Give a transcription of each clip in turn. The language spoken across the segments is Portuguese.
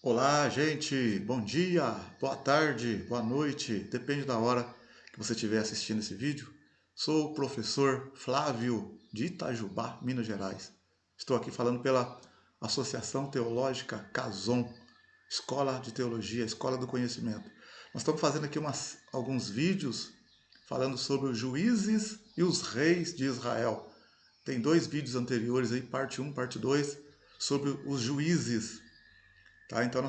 Olá, gente! Bom dia, boa tarde, boa noite, depende da hora que você estiver assistindo esse vídeo. Sou o professor Flávio de Itajubá, Minas Gerais. Estou aqui falando pela Associação Teológica Casom, Escola de Teologia, Escola do Conhecimento. Nós estamos fazendo aqui alguns vídeos falando sobre os juízes e os reis de Israel. Tem dois vídeos anteriores aí, parte 1, parte 2, sobre os juízes. Tá? Então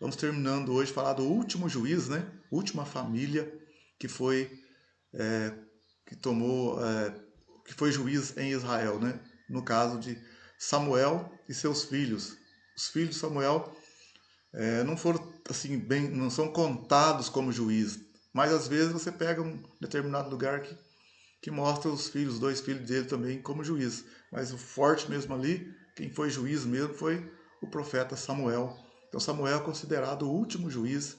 vamos terminando hoje falar do último juiz, né? Última família que foi é, que tomou que foi juiz em Israel, né? No caso de Samuel e seus filhos. Os filhos de Samuel não foram assim bem, não são contados como juiz, mas às vezes você pega um determinado lugar que mostra os filhos, os dois filhos dele também como juiz. Mas o forte mesmo ali, quem foi juiz mesmo foi o profeta Samuel. Então Samuel é considerado o último juiz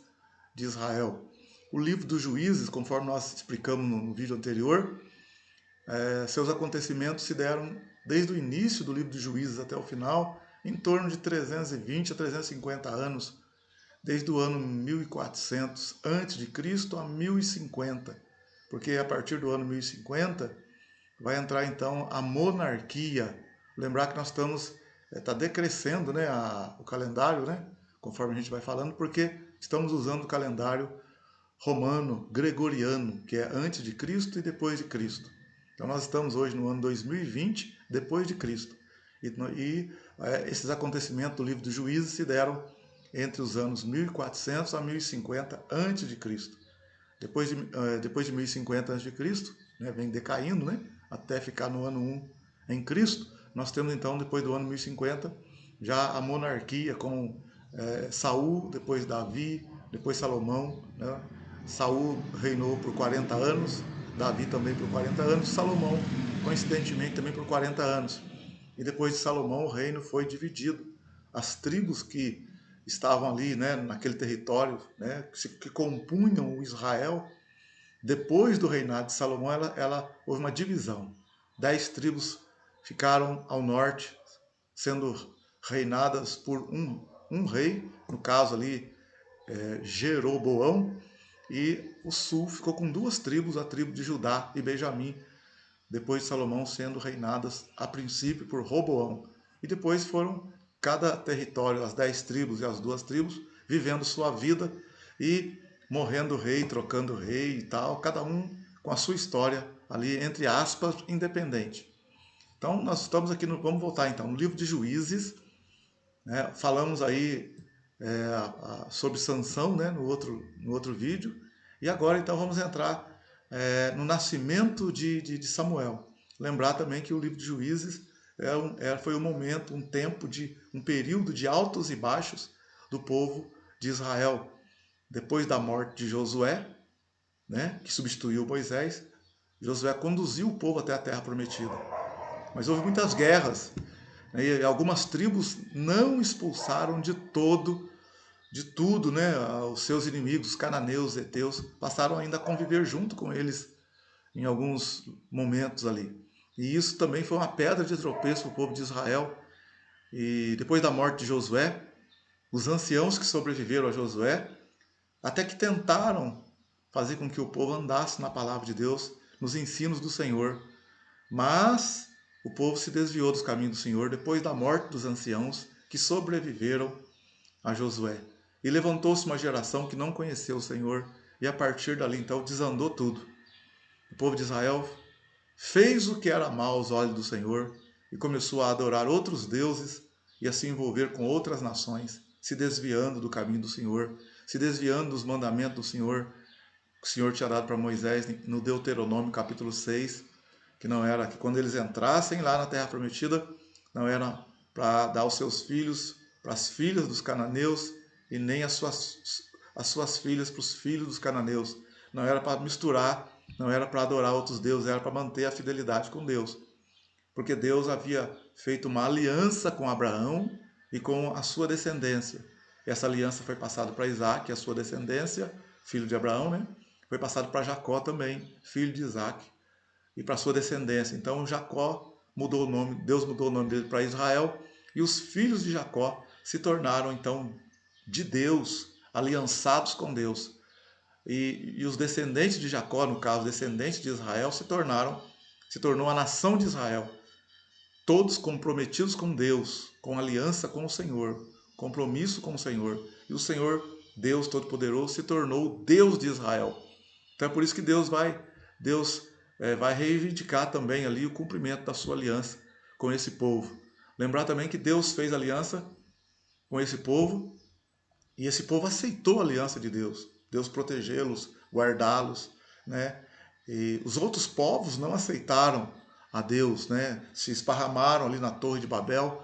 de Israel. O livro dos juízes, conforme nós explicamos no vídeo anterior, seus acontecimentos se deram desde o início do livro dos juízes até o final, em torno de 320 a 350 anos, desde o ano 1400 a 1050, porque a partir do ano 1050 vai entrar então a monarquia. Lembrar que nós estamos está decrescendo, né, o calendário, né, conforme a gente vai falando, porque estamos usando o calendário romano, gregoriano, que é antes de Cristo e depois de Cristo. Então nós estamos hoje no ano 2020, depois de Cristo. Esses acontecimentos do livro dos Juízes se deram entre os anos 1400 a 1050 antes de Cristo. Depois de 1050 a.C., né, vem decaindo, né, até ficar no ano 1 em Cristo, nós temos então, depois do ano 1050, já a monarquia com Saul, depois Davi, depois Salomão. Né? Saul reinou por 40 anos, Davi também por 40 anos, Salomão, coincidentemente, também por 40 anos. E depois de Salomão, o reino foi dividido. As tribos que estavam ali, né, naquele território, né, que compunham o Israel, depois do reinado de Salomão, houve uma divisão. 10 tribos ficaram ao norte, sendo reinadas por um rei, no caso ali, Jeroboão, e o sul ficou com duas tribos, a tribo de Judá e Benjamim, depois de Salomão sendo reinadas a princípio por Roboão. E depois foram cada território, as 10 tribos e as duas tribos, vivendo sua vida e morrendo rei, trocando rei e tal, cada um com a sua história ali, entre aspas, independente. Então nós estamos aqui, vamos voltar então, no livro de Juízes, né? Falamos aí sobre Sansão, né, no outro vídeo, e agora então vamos entrar no nascimento de Samuel. Lembrar também que o livro de Juízes foi um momento, um tempo, um período de altos e baixos do povo de Israel. Depois da morte de Josué, né, que substituiu Moisés, Josué conduziu o povo até a terra prometida. Mas houve muitas guerras, né, e algumas tribos não expulsaram de tudo, né, os seus inimigos, os cananeus, os heteus, passaram ainda a conviver junto com eles em alguns momentos ali. E isso também foi uma pedra de tropeço para o povo de Israel. E depois da morte de Josué, os anciãos que sobreviveram a Josué, até que tentaram fazer com que o povo andasse na palavra de Deus, nos ensinos do Senhor. Mas o povo se desviou dos caminhos do Senhor depois da morte dos anciãos que sobreviveram a Josué. E levantou-se uma geração que não conheceu o Senhor, e a partir dali então desandou tudo. O povo de Israel fez o que era mal aos olhos do Senhor e começou a adorar outros deuses e a se envolver com outras nações, se desviando do caminho do Senhor, se desviando dos mandamentos do Senhor, que o Senhor tinha dado para Moisés no Deuteronômio capítulo 6, que não era que quando eles entrassem lá na terra prometida, não era para dar os seus filhos para as filhas dos cananeus e nem as suas filhas para os filhos dos cananeus. Não era para misturar, não era para adorar outros deuses, era para manter a fidelidade com Deus. Porque Deus havia feito uma aliança com Abraão e com a sua descendência. E essa aliança foi passada para Isaac, a sua descendência, filho de Abraão, né? Foi passado para Jacó também, filho de Isaac, e para sua descendência. Então Jacó mudou o nome, Deus mudou o nome dele para Israel, e os filhos de Jacó se tornaram então de Deus, aliançados com Deus. E os descendentes de Jacó, no caso, descendentes de Israel, se tornou a nação de Israel. Todos comprometidos com Deus, com aliança com o Senhor, compromisso com o Senhor. E o Senhor, Deus Todo-Poderoso, se tornou o Deus de Israel. Então é por isso que Deus vai reivindicar também ali o cumprimento da sua aliança com esse povo. Lembrar também que Deus fez aliança com esse povo e esse povo aceitou a aliança de Deus. Deus protegê-los, guardá-los, né? E os outros povos não aceitaram a Deus, né? Se esparramaram ali na Torre de Babel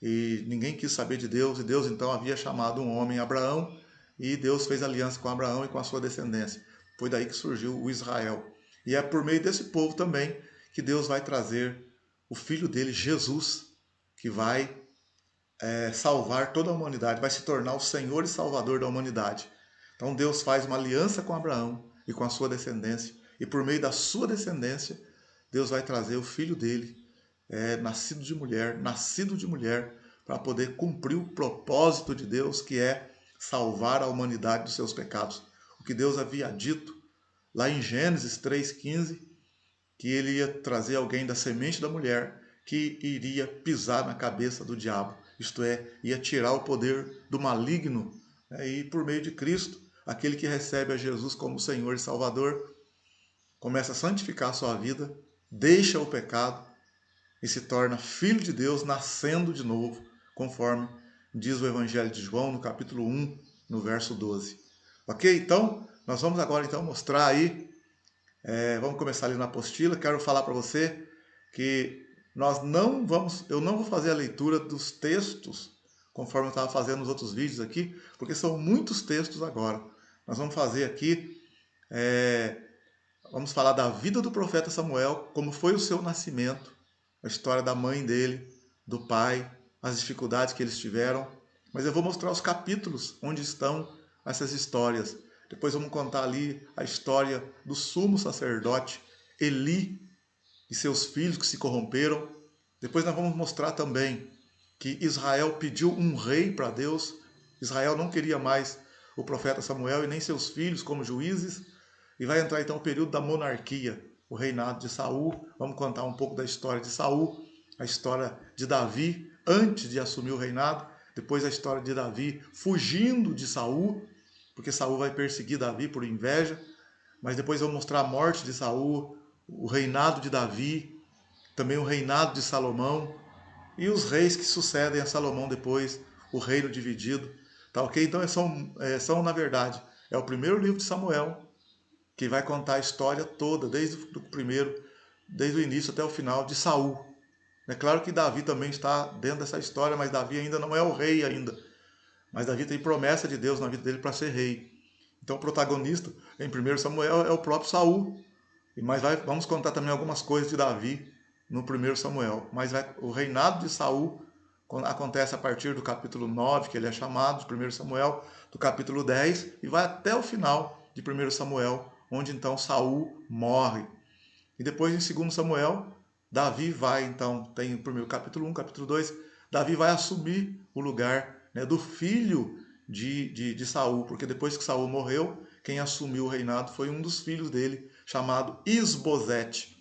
e ninguém quis saber de Deus. E Deus então havia chamado um homem, Abraão, e Deus fez aliança com Abraão e com a sua descendência. Foi daí que surgiu o Israel. E é por meio desse povo também que Deus vai trazer o filho dele, Jesus, que vai salvar toda a humanidade, vai se tornar o Senhor e Salvador da humanidade. Então Deus faz uma aliança com Abraão e com a sua descendência, e por meio da sua descendência, Deus vai trazer o filho dele, nascido de mulher, para poder cumprir o propósito de Deus, que é salvar a humanidade dos seus pecados. O que Deus havia dito lá em Gênesis 3,15, que ele ia trazer alguém da semente da mulher que iria pisar na cabeça do diabo, isto é, ia tirar o poder do maligno, e por meio de Cristo, aquele que recebe a Jesus como Senhor e Salvador, começa a santificar a sua vida, deixa o pecado e se torna filho de Deus, nascendo de novo, conforme diz o Evangelho de João, no capítulo 1, no verso 12. Ok? Então, nós vamos agora então mostrar aí, vamos começar ali na apostila. Quero falar para você que eu não vou fazer a leitura dos textos, conforme eu estava fazendo nos outros vídeos aqui, porque são muitos textos agora. Nós vamos fazer aqui, vamos falar da vida do profeta Samuel, como foi o seu nascimento, a história da mãe dele, do pai, as dificuldades que eles tiveram. Mas eu vou mostrar os capítulos onde estão essas histórias. Depois vamos contar ali a história do sumo sacerdote Eli e seus filhos que se corromperam. Depois nós vamos mostrar também que Israel pediu um rei para Deus. Israel não queria mais o profeta Samuel e nem seus filhos como juízes. E vai entrar então o período da monarquia, o reinado de Saul. Vamos contar um pouco da história de Saul, a história de Davi antes de assumir o reinado, depois a história de Davi fugindo de Saul, porque Saul vai perseguir Davi por inveja. Mas depois vamos mostrar a morte de Saul, o reinado de Davi, também o reinado de Salomão e os reis que sucedem a Salomão depois, o reino dividido. Tá ok? Então são na verdade, é o primeiro livro de Samuel, que vai contar a história toda, desde o início até o final de Saul. É claro que Davi também está dentro dessa história, mas Davi ainda não é o rei ainda. Mas Davi tem promessa de Deus na vida dele para ser rei. Então o protagonista em 1 Samuel é o próprio Saul. Mas vamos contar também algumas coisas de Davi no 1 Samuel. Mas o reinado de Saul acontece a partir do capítulo 9, que ele é chamado, de 1 Samuel, do capítulo 10, e vai até o final de 1 Samuel, onde então Saul morre. E depois em 2 Samuel, Davi vai, então, tem o primeiro capítulo 1, capítulo 2, Davi vai assumir o lugar, né, do filho de Saul, porque depois que Saul morreu, quem assumiu o reinado foi um dos filhos dele, chamado Isbosete.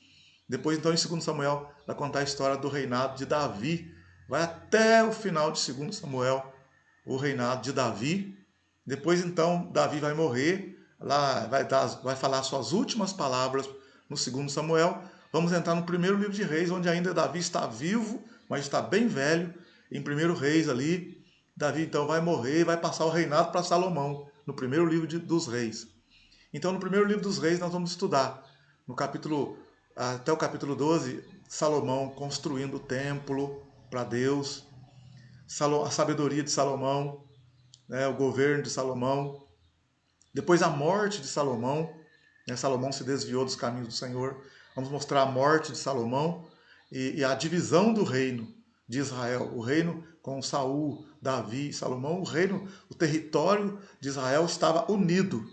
Depois, então, em 2 Samuel, vai contar a história do reinado de Davi. Vai até o final de 2 Samuel, o reinado de Davi. Depois, então, Davi vai morrer, lá vai falar suas últimas palavras no 2 Samuel. Vamos entrar no primeiro livro de Reis, onde ainda Davi está vivo, mas está bem velho. Em 1 Reis ali, Davi então vai morrer e vai passar o reinado para Salomão, no primeiro livro dos Reis. Então, no primeiro livro dos Reis, nós vamos estudar, até o capítulo 12, Salomão construindo o templo para Deus, a sabedoria de Salomão, né, o governo de Salomão. Depois a morte de Salomão, né, Salomão se desviou dos caminhos do Senhor. Vamos mostrar a morte de Salomão e a divisão do reino de Israel. O reino com Saul, Davi e Salomão, o território de Israel estava unido.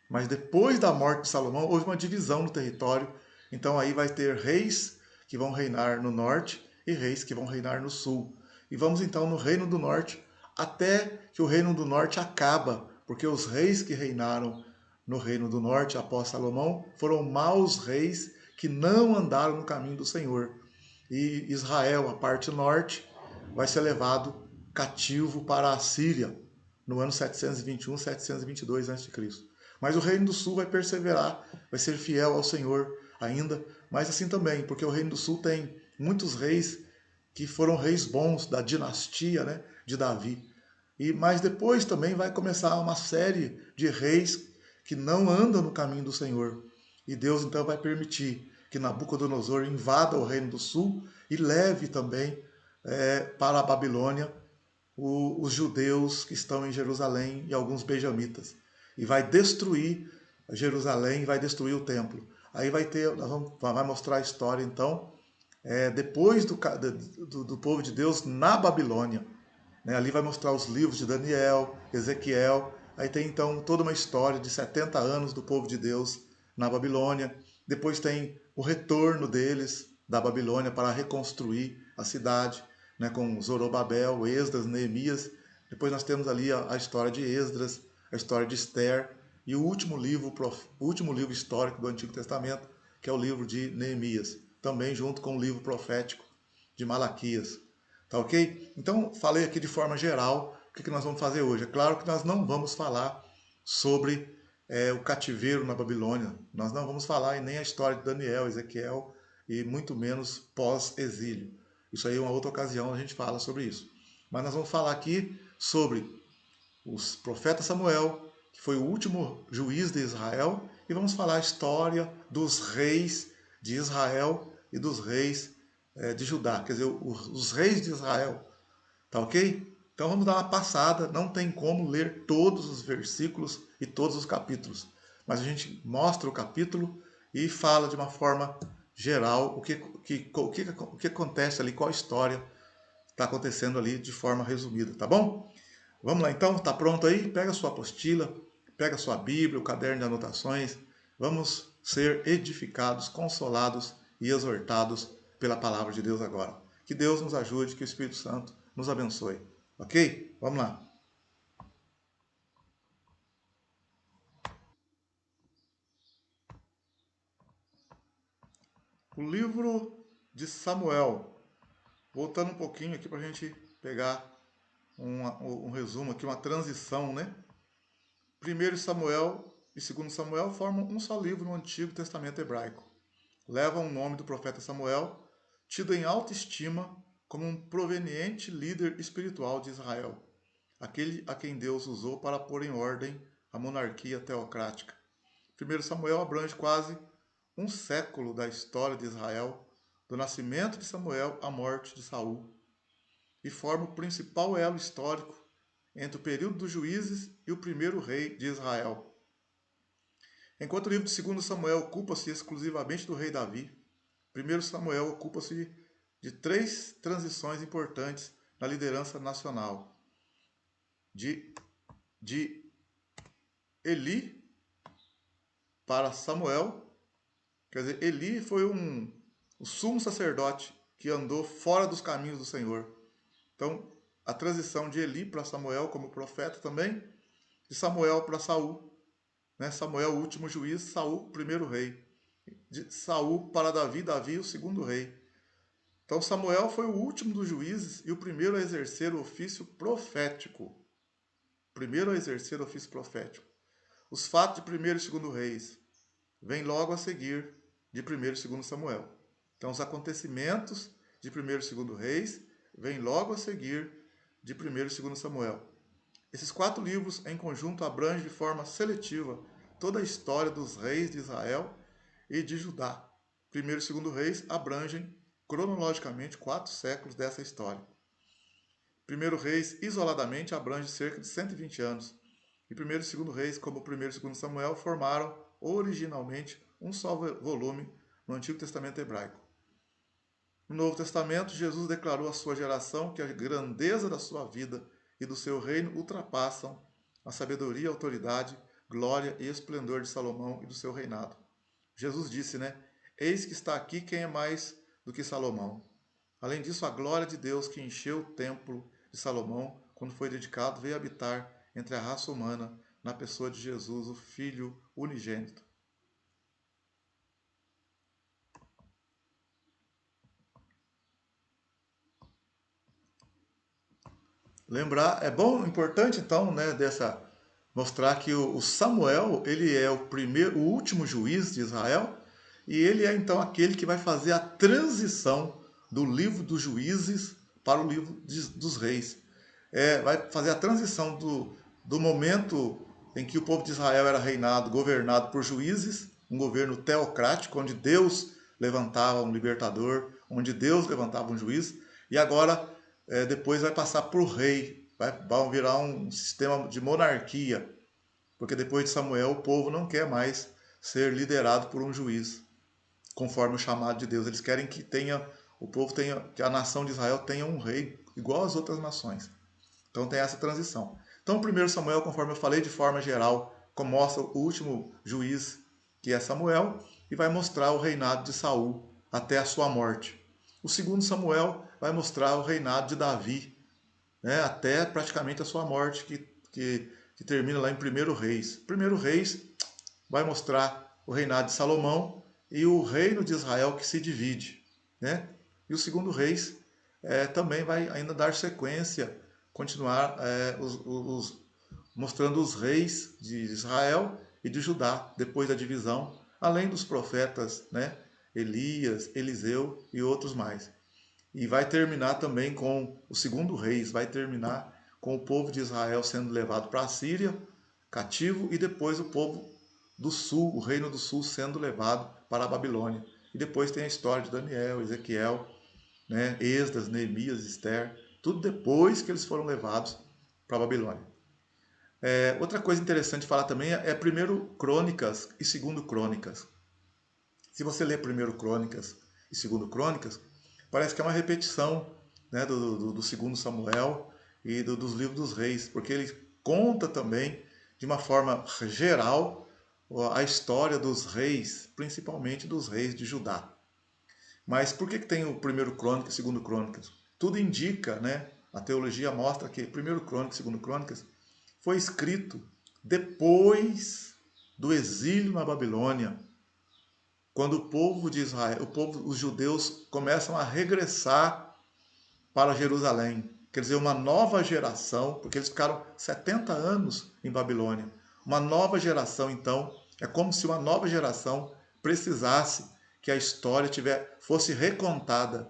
Mas depois da morte de Salomão, houve uma divisão no território. Então aí vai ter reis que vão reinar no norte e reis que vão reinar no sul. E vamos então no reino do norte, até que o reino do norte acaba, porque os reis que reinaram no reino do norte após Salomão foram maus reis que não andaram no caminho do Senhor. E Israel, a parte norte, vai ser levado cativo para a Síria no ano 721, 722 a.C. Mas o reino do sul vai perseverar, vai ser fiel ao Senhor ainda, mas assim também, porque o reino do sul tem muitos reis que foram reis bons da dinastia, né, de Davi. Mas depois também vai começar uma série de reis que não andam no caminho do Senhor. E Deus então vai permitir que Nabucodonosor invada o reino do sul e leve também para a Babilônia os judeus que estão em Jerusalém e alguns benjamitas. E vai destruir Jerusalém, vai destruir o templo. Aí vai mostrar a história então depois do povo de Deus na Babilônia. Né? Ali vai mostrar os livros de Daniel, Ezequiel. Aí tem então toda uma história de 70 anos do povo de Deus na Babilônia. Depois tem o retorno deles da Babilônia para reconstruir a cidade, né, com Zorobabel, Esdras, Neemias. Depois nós temos ali a história de Esdras, a história de Esther e o último livro histórico do Antigo Testamento, que é o livro de Neemias, também junto com o livro profético de Malaquias. Tá ok? Então, falei aqui de forma geral o que nós vamos fazer hoje. É claro que nós não vamos falar sobre o cativeiro na Babilônia. Nós não vamos falar e nem a história de Daniel, Ezequiel e muito menos pós-exílio. Isso aí é uma outra ocasião, a gente fala sobre isso. Mas nós vamos falar aqui sobre os profetas Samuel, que foi o último juiz de Israel, e vamos falar a história dos reis de Israel e dos reis de Judá, quer dizer, os reis de Israel, tá ok? Então vamos dar uma passada, não tem como ler todos os versículos e todos os capítulos, mas a gente mostra o capítulo e fala de uma forma geral o que acontece ali, qual a história está acontecendo ali de forma resumida, tá bom? Vamos lá então, tá pronto aí? Pega a sua apostila, pega a sua Bíblia, o caderno de anotações. Vamos ser edificados, consolados e exortados pela palavra de Deus agora. Que Deus nos ajude, que o Espírito Santo nos abençoe. Ok? Vamos lá. O livro de Samuel. Voltando um pouquinho aqui para a gente pegar um resumo aqui, uma transição, né? 1 Samuel e 2 Samuel formam um só livro no Antigo Testamento hebraico. Levam o nome do profeta Samuel, tido em alta estima como um proveniente líder espiritual de Israel, aquele a quem Deus usou para pôr em ordem a monarquia teocrática. 1 Samuel abrange quase um século da história de Israel, do nascimento de Samuel à morte de Saul, e forma o principal elo histórico entre o período dos juízes e o primeiro rei de Israel. Enquanto o livro de 2 Samuel ocupa-se exclusivamente do rei Davi, 1 Samuel ocupa-se de três transições importantes na liderança nacional. De Eli para Samuel, quer dizer, Eli foi o sumo sacerdote que andou fora dos caminhos do Senhor. Então, a transição de Eli para Samuel como profeta também, de Samuel para Saul, né? Samuel, o último juiz, Saul, o primeiro rei. De Saul para Davi, Davi, o segundo rei. Então, Samuel foi o último dos juízes e o primeiro a exercer o ofício profético. Primeiro a exercer o ofício profético. Os fatos de 1º e 2º reis vêm logo a seguir de 1º e 2º Samuel. Então, os acontecimentos de 1º e 2º reis vêm logo a seguir de 1º e 2º Samuel. Esses 4 livros, em conjunto, abrangem de forma seletiva toda a história dos reis de Israel e de Judá. 1º e 2º reis abrangem cronologicamente 4 séculos dessa história. 1º Reis, isoladamente, abrange cerca de 120 anos. E 1º e 2º Reis, como 1º e 2º Samuel, formaram originalmente um só volume no Antigo Testamento hebraico. No Novo Testamento, Jesus declarou à sua geração que a grandeza da sua vida e do seu reino ultrapassam a sabedoria, autoridade, glória e esplendor de Salomão e do seu reinado. Jesus disse, né? Eis que está aqui quem é mais do que Salomão. Além disso, a glória de Deus que encheu o templo de Salomão quando foi dedicado, veio habitar entre a raça humana na pessoa de Jesus, o Filho unigênito. Lembrar, é bom, importante então, né, mostrar que o Samuel, ele é o último juiz de Israel, e ele é então aquele que vai fazer a transição do livro dos juízes para o livro dos reis. Vai fazer a transição do momento em que o povo de Israel era reinado, governado por juízes, um governo teocrático, onde Deus levantava um libertador, onde Deus levantava um juiz, e agora depois vai passar para o rei, vai virar um sistema de monarquia, porque depois de Samuel o povo não quer mais ser liderado por um juiz, conforme o chamado de Deus. Eles querem que que a nação de Israel tenha um rei, igual às outras nações. Então tem essa transição. Então o primeiro Samuel, conforme eu falei, de forma geral, mostra o último juiz, que é Samuel, e vai mostrar o reinado de Saul até a sua morte. O segundo Samuel vai mostrar o reinado de Davi, né, até praticamente a sua morte, que termina lá em 1 Reis. 1 Reis vai mostrar o reinado de Salomão e o reino de Israel que se divide. Né? E o 2 Reis também vai ainda dar sequência, continuar mostrando os reis de Israel e de Judá, depois da divisão, além dos profetas, né? Elias, Eliseu e outros mais. E vai terminar também com o 2 Reis, vai terminar com o povo de Israel sendo levado para a Síria, cativo, e depois o povo do sul, o reino do sul, sendo levado para a Babilônia. E depois tem a história de Daniel, Ezequiel, né, Esdras, Neemias, Esther, tudo depois que eles foram levados para a Babilônia. Outra coisa interessante de falar também é 1 Crônicas e 2 Crônicas. Se você ler 1 Crônicas e 2 Crônicas, parece que é uma repetição, né, do 2 Samuel e dos livros dos reis, porque ele conta também, de uma forma geral, a história dos reis, principalmente dos reis de Judá. Mas por que tem o 1 Crônicas e 2 Crônicas? Tudo indica, né, a teologia mostra que 1 Crônicas e 2 Crônicas foi escrito depois do exílio na Babilônia, quando o povo de Israel, os judeus começam a regressar para Jerusalém. Quer dizer, uma nova geração, porque eles ficaram 70 anos em Babilônia. Uma nova geração, então, é como se uma nova geração precisasse que a história fosse recontada.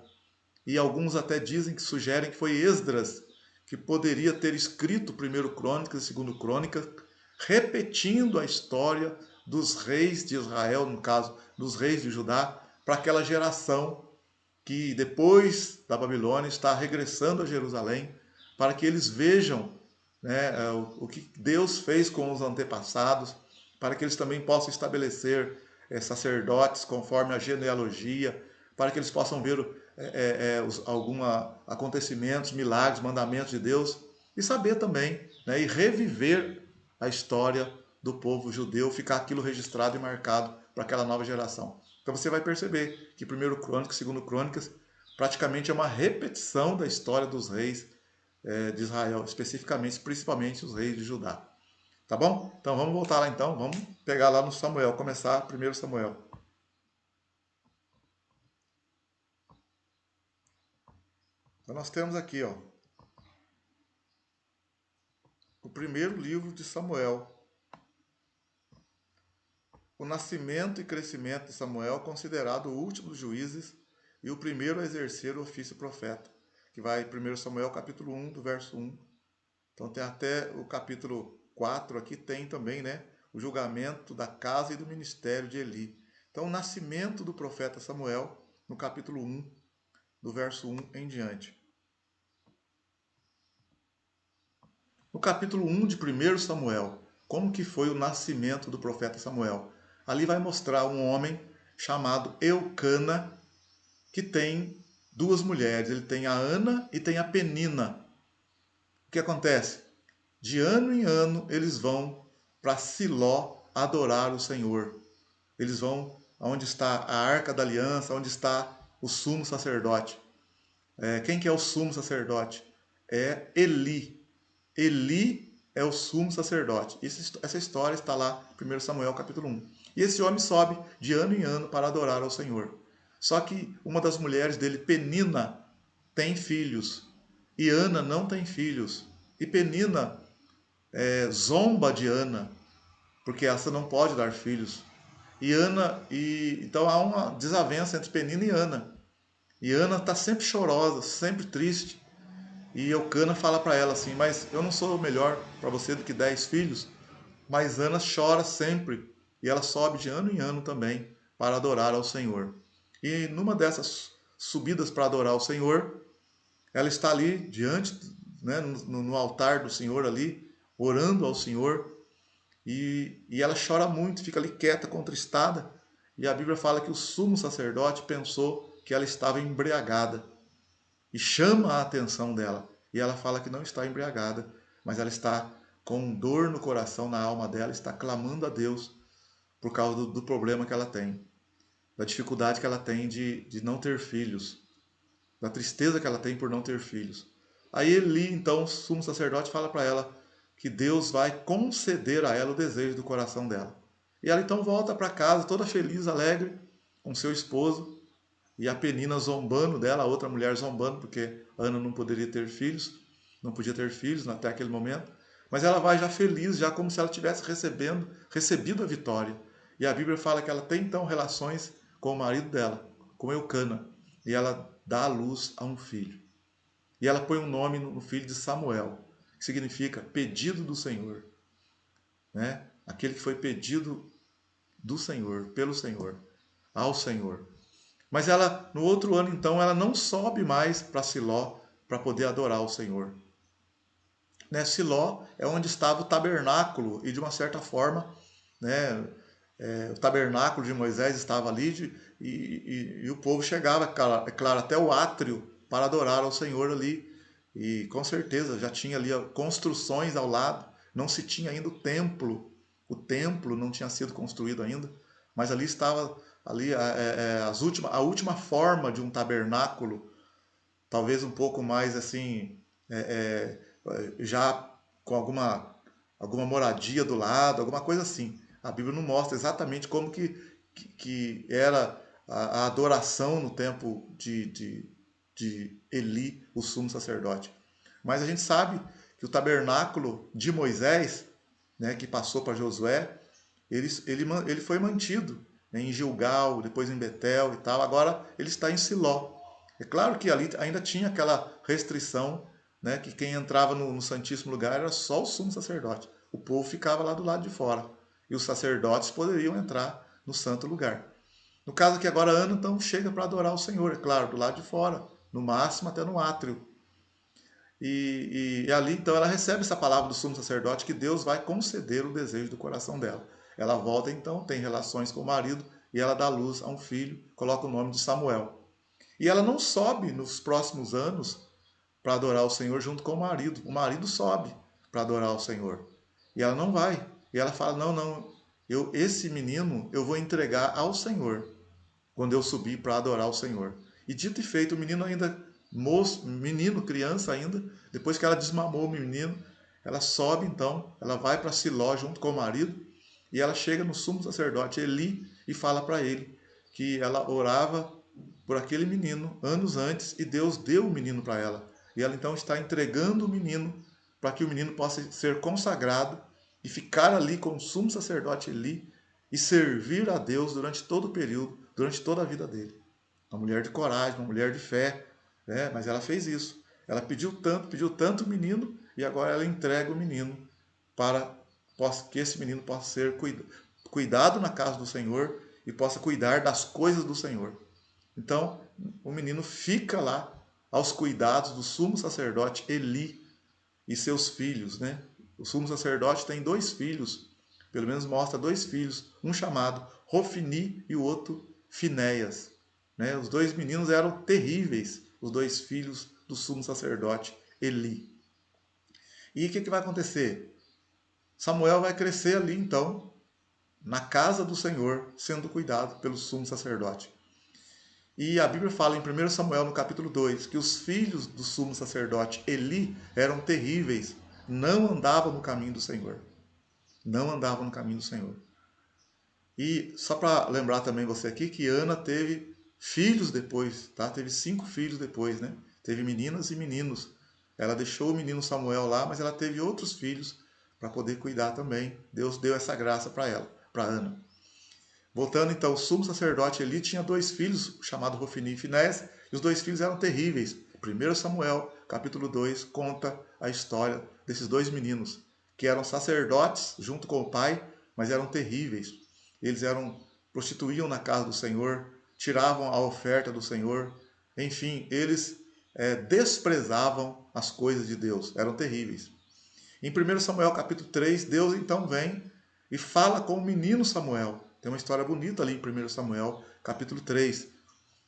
E alguns até sugerem que foi Esdras que poderia ter escrito 1 Crônicas e 2 Crônicas, repetindo a história dos reis de Israel, no caso, dos reis de Judá, para aquela geração que depois da Babilônia está regressando a Jerusalém, para que eles vejam, né, o que Deus fez com os antepassados, para que eles também possam estabelecer sacerdotes conforme a genealogia, para que eles possam ver alguns acontecimentos, milagres, mandamentos de Deus, e saber também, né, e reviver a história do povo judeu, ficar aquilo registrado e marcado para aquela nova geração. Então você vai perceber que 1 Crônicas e 2 Crônicas praticamente é uma repetição da história dos reis de Israel, principalmente os reis de Judá. Tá bom? Então vamos voltar lá então, vamos pegar lá no Samuel, começar 1 Samuel. Então nós temos aqui, ó, o primeiro livro de Samuel. O nascimento e crescimento de Samuel, considerado o último dos juízes e o primeiro a exercer o ofício profeta, que vai em 1 Samuel capítulo 1, do verso 1. Então tem até o capítulo 4, aqui tem também, né, o julgamento da casa e do ministério de Eli. Então o nascimento do profeta Samuel, no capítulo 1, do verso 1 em diante. No capítulo 1 de 1 Samuel, como que foi o nascimento do profeta Samuel? Ali vai mostrar um homem chamado Eucana, que tem duas mulheres. Ele tem a Ana e tem a Penina. O que acontece? De ano em ano, eles vão para Siló adorar o Senhor. Eles vão onde está a Arca da Aliança, onde está o sumo sacerdote. Quem que é o sumo sacerdote? É Eli. Eli é o sumo sacerdote. Essa história está lá em 1 Samuel capítulo 1. E esse homem sobe de ano em ano para adorar ao Senhor. Só que uma das mulheres dele, Penina, tem filhos. E Ana não tem filhos. E Penina zomba de Ana, porque essa não pode dar filhos. Então há uma desavença entre Penina e Ana. E Ana está sempre chorosa, sempre triste. E Eucana fala para ela assim: mas eu não sou melhor para você do que 10 filhos. Mas Ana chora sempre. E ela sobe de ano em ano também para adorar ao Senhor. E numa dessas subidas para adorar ao Senhor, ela está ali diante, né, no altar do Senhor ali, orando ao Senhor. E ela chora muito, fica ali quieta, contristada. E a Bíblia fala que o sumo sacerdote pensou que ela estava embriagada e chama a atenção dela. E ela fala que não está embriagada, mas ela está com dor no coração, na alma dela, está clamando a Deus por causa do problema que ela tem, da dificuldade que ela tem de não ter filhos, da tristeza que ela tem por não ter filhos. Aí Eli, então, o sumo sacerdote, fala para ela que Deus vai conceder a ela o desejo do coração dela. E ela então volta para casa toda feliz, alegre, com seu esposo, e a Penina zombando dela, a outra mulher zombando, porque Ana não poderia ter filhos, não podia ter filhos até aquele momento. Mas ela vai já feliz, já como se ela tivesse recebido a vitória. E a Bíblia fala que ela tem então relações com o marido dela, com Eucana, e ela dá à luz a um filho. E ela põe um nome no filho de Samuel, que significa pedido do Senhor, né? Aquele que foi pedido do Senhor, pelo Senhor, ao Senhor. Mas ela, no outro ano, então, ela não sobe mais para Siló para poder adorar o Senhor. Né? Siló é onde estava o tabernáculo, e de uma certa forma, né, o tabernáculo de Moisés estava ali, e o povo chegava, é claro, até o átrio para adorar ao Senhor ali. E com certeza já tinha ali construções ao lado, não se tinha ainda o templo não tinha sido construído ainda, mas ali estava ali a última forma de um tabernáculo, talvez um pouco mais assim, já com alguma moradia do lado, alguma coisa assim. A Bíblia não mostra exatamente como que era a adoração no tempo de Eli, o sumo sacerdote. Mas a gente sabe que o tabernáculo de Moisés, né, que passou para Josué, ele foi mantido, né, em Gilgal, depois em Betel e tal. Agora ele está em Siló. É claro que ali ainda tinha aquela restrição, né, que quem entrava no Santíssimo Lugar era só o sumo sacerdote. O povo ficava lá do lado de fora. E os sacerdotes poderiam entrar no santo lugar. No caso aqui agora, Ana então chega para adorar o Senhor, é claro, do lado de fora, no máximo até no átrio. E ali então ela recebe essa palavra do sumo sacerdote que Deus vai conceder o desejo do coração dela. Ela volta então, tem relações com o marido e ela dá luz a um filho, coloca o nome de Samuel. E ela não sobe nos próximos anos para adorar o Senhor junto com o marido. O marido sobe para adorar o Senhor. E ela não vai. E ela fala: não, não, esse menino eu vou entregar ao Senhor quando eu subir para adorar o Senhor. E dito e feito, o menino ainda, menino, criança ainda, depois que ela desmamou o menino, ela sobe então, ela vai para Siló junto com o marido, e ela chega no sumo sacerdote Eli e fala para ele que ela orava por aquele menino anos antes e Deus deu o menino para ela. E ela então está entregando o menino para que o menino possa ser consagrado e ficar ali com o sumo sacerdote Eli e servir a Deus durante todo o período, durante toda a vida dele. Uma mulher de coragem, uma mulher de fé, né? Mas ela fez isso. Ela pediu tanto o menino, e agora ela entrega o menino para que esse menino possa ser cuidado na casa do Senhor e possa cuidar das coisas do Senhor. Então, o menino fica lá aos cuidados do sumo sacerdote Eli e seus filhos, né? O sumo sacerdote tem 2 filhos, pelo menos mostra 2 filhos, um chamado Rofini e o outro Finéias. Né? Os 2 meninos eram terríveis, os 2 filhos do sumo sacerdote Eli. E o que vai acontecer? Samuel vai crescer ali então, na casa do Senhor, sendo cuidado pelo sumo sacerdote. E a Bíblia fala em 1 Samuel, no capítulo 2, que os filhos do sumo sacerdote Eli eram terríveis não andava no caminho do Senhor. Não andava no caminho do Senhor. E só para lembrar também você aqui que Ana teve filhos depois, tá? Teve 5 filhos depois, né? Teve meninas e meninos. Ela deixou o menino Samuel lá, mas ela teve outros filhos para poder cuidar também. Deus deu essa graça para ela, para Ana. Voltando então, o sumo sacerdote Eli tinha 2 filhos, chamados Hofni e Finéias, e os 2 filhos eram terríveis. 1 Samuel, capítulo 2, conta a história desses 2 meninos, que eram sacerdotes junto com o pai, mas eram terríveis. Eles prostituíam na casa do Senhor, tiravam a oferta do Senhor, enfim, eles desprezavam as coisas de Deus, eram terríveis. Em 1 Samuel capítulo 3, Deus então vem e fala com o menino Samuel. Tem uma história bonita ali em 1 Samuel capítulo 3.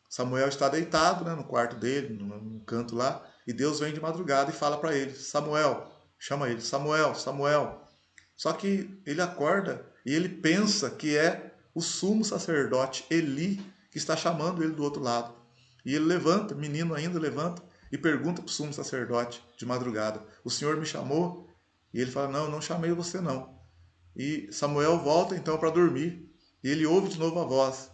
Samuel está deitado, né, no quarto dele, no canto lá, e Deus vem de madrugada e fala para ele, Samuel, chama ele, Samuel, Samuel. Só que ele acorda e ele pensa que é o sumo sacerdote Eli que está chamando ele do outro lado. E ele levanta, menino ainda levanta, e pergunta para o sumo sacerdote de madrugada, o Senhor me chamou? E ele fala, não, não chamei você não. E Samuel volta então para dormir, e ele ouve de novo a voz,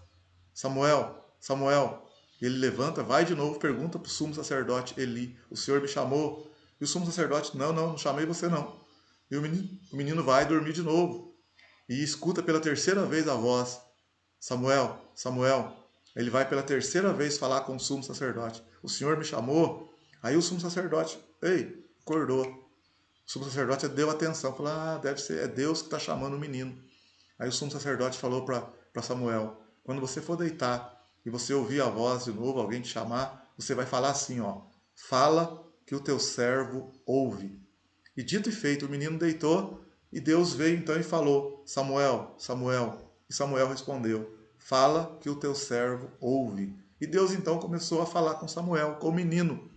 Samuel, Samuel. E ele levanta, vai de novo, pergunta para o sumo sacerdote Eli, o Senhor me chamou? E o sumo sacerdote, não, não, não chamei você não. E o menino vai dormir de novo, e escuta pela terceira vez a voz, Samuel, Samuel. Ele vai pela terceira vez falar com o sumo sacerdote, o Senhor me chamou? Aí o sumo sacerdote, ei, acordou. O sumo sacerdote deu atenção, falou, deve ser, é Deus que está chamando o menino. Aí o sumo sacerdote falou para Samuel, quando você for deitar e você ouvir a voz de novo, alguém te chamar, você vai falar assim, ó, fala que o teu servo ouve. E dito e feito, o menino deitou e Deus veio então e falou, Samuel, Samuel. E Samuel respondeu, fala que o teu servo ouve. E Deus então começou a falar com Samuel, com o menino.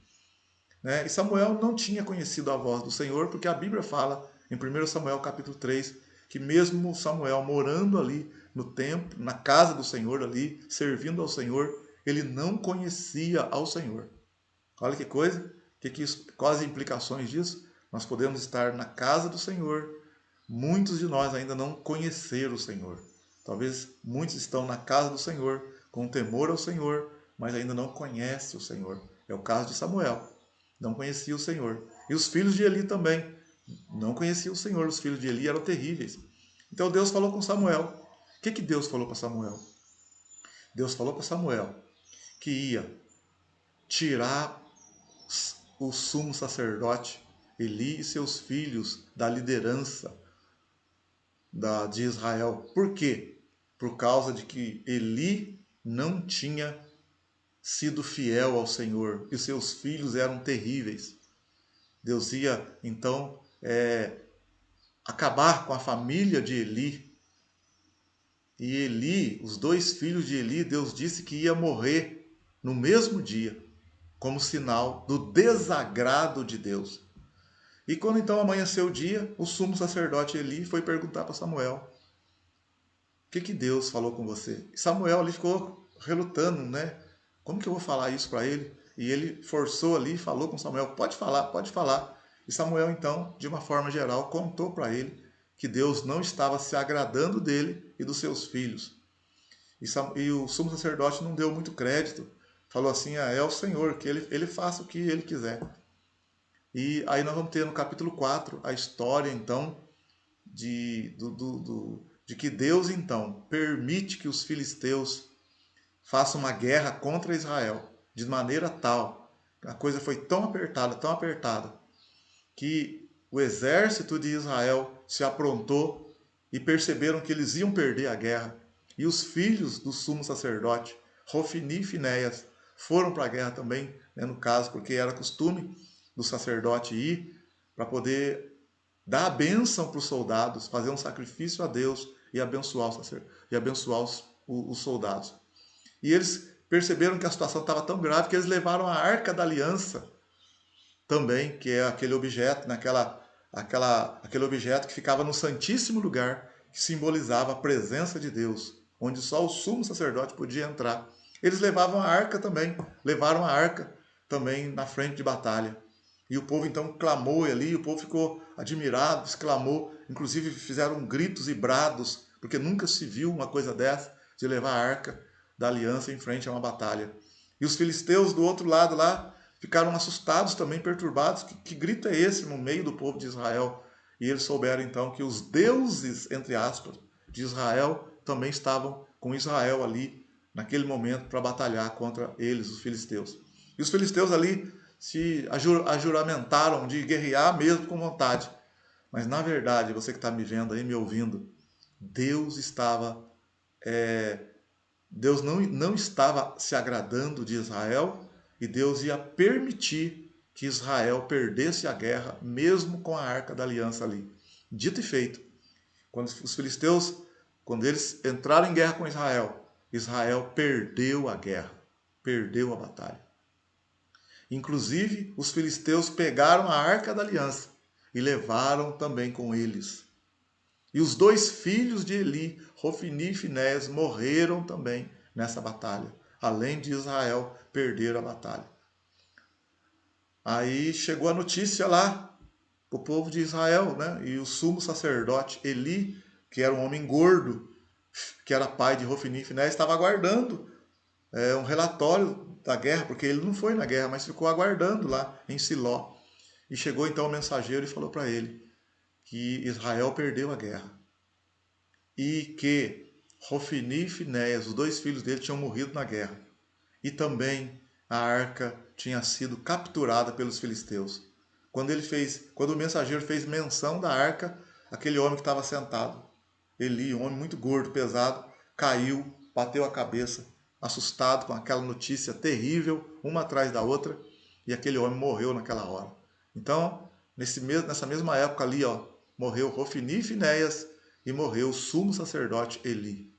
Né? E Samuel não tinha conhecido a voz do Senhor, porque a Bíblia fala, em 1 Samuel capítulo 3, que mesmo Samuel morando ali no templo, na casa do Senhor ali, servindo ao Senhor, ele não conhecia ao Senhor. Olha que coisa, quais as implicações disso? Nós podemos estar na casa do Senhor, muitos de nós ainda não conhecer o Senhor. Talvez muitos estão na casa do Senhor, com temor ao Senhor, mas ainda não conhecem o Senhor. É o caso de Samuel, não conhecia o Senhor. E os filhos de Eli também não conheciam o Senhor, os filhos de Eli eram terríveis. Então Deus falou com Samuel. O que Deus falou para Samuel? Deus falou para Samuel que ia tirar o sumo sacerdote Eli e seus filhos da liderança de Israel. Por quê? Por causa de que Eli não tinha sido fiel ao Senhor e seus filhos eram terríveis. Deus ia então acabar com a família de Eli. E Eli, os 2 filhos de Eli, Deus disse que ia morrer no mesmo dia, como sinal do desagrado de Deus. E quando então amanheceu o dia, o sumo sacerdote Eli foi perguntar para Samuel, o que Deus falou com você? E Samuel ali ficou relutando, né? Como que eu vou falar isso para ele? E ele forçou ali, falou com Samuel, pode falar, pode falar. E Samuel então, de uma forma geral, contou para ele que Deus não estava se agradando dele e dos seus filhos. E o sumo sacerdote não deu muito crédito. Falou assim, é o Senhor, que ele faça o que ele quiser. E aí nós vamos ter no capítulo 4 a história, então, de que Deus, então, permite que os filisteus façam uma guerra contra Israel, de maneira tal, a coisa foi tão apertada, que o exército de Israel se aprontou e perceberam que eles iam perder a guerra. E os filhos do sumo sacerdote, Hofni e Finéias, foram para a guerra também, né, no caso, porque era costume do sacerdote ir para poder dar a bênção para os soldados, fazer um sacrifício a Deus e abençoar os soldados. E eles perceberam que a situação estava tão grave que eles levaram a Arca da Aliança também, que é aquele objeto, aquele objeto que ficava no Santíssimo Lugar, que simbolizava a presença de Deus, onde só o sumo sacerdote podia entrar. Eles levaram a arca também na frente de batalha. E o povo então clamou ali, o povo ficou admirado, exclamou, inclusive fizeram gritos e brados, porque nunca se viu uma coisa dessa, de levar a arca da aliança em frente a uma batalha. E os filisteus do outro lado lá ficaram assustados também, perturbados. Que grito é esse no meio do povo de Israel? E eles souberam então que os deuses, entre aspas, de Israel também estavam com Israel ali naquele momento para batalhar contra eles, os filisteus. E os filisteus ali se ajuramentaram de guerrear mesmo com vontade. Mas na verdade, você que está me vendo aí, me ouvindo, Deus estava, Deus não estava se agradando de Israel e Deus ia permitir que Israel perdesse a guerra, mesmo com a arca da aliança ali. Dito e feito. Quando os filisteus, quando eles entraram em guerra com Israel, Israel perdeu a guerra, perdeu a batalha. Inclusive, os filisteus pegaram a arca da aliança e levaram também com eles. E os dois filhos de Eli, Hofni e Finéias, morreram também nessa batalha, além de Israel perder a batalha. Aí chegou a notícia lá, o povo de Israel, né? E o sumo sacerdote Eli, que era um homem gordo, que era pai de Hofni e Finéias, estava aguardando um relatório da guerra, porque ele não foi na guerra, mas ficou aguardando lá em Siló. E chegou então o mensageiro e falou para ele que Israel perdeu a guerra e que Hofni e Finéias, os dois filhos dele, tinham morrido na guerra. E também a arca tinha sido capturada pelos filisteus. Quando o mensageiro fez menção da arca, aquele homem que estava sentado, Eli, um homem muito gordo, pesado, caiu, bateu a cabeça, assustado com aquela notícia terrível, uma atrás da outra, e aquele homem morreu naquela hora. Então, nessa mesma época ali, morreu Hofni e Finéias e morreu o sumo sacerdote Eli.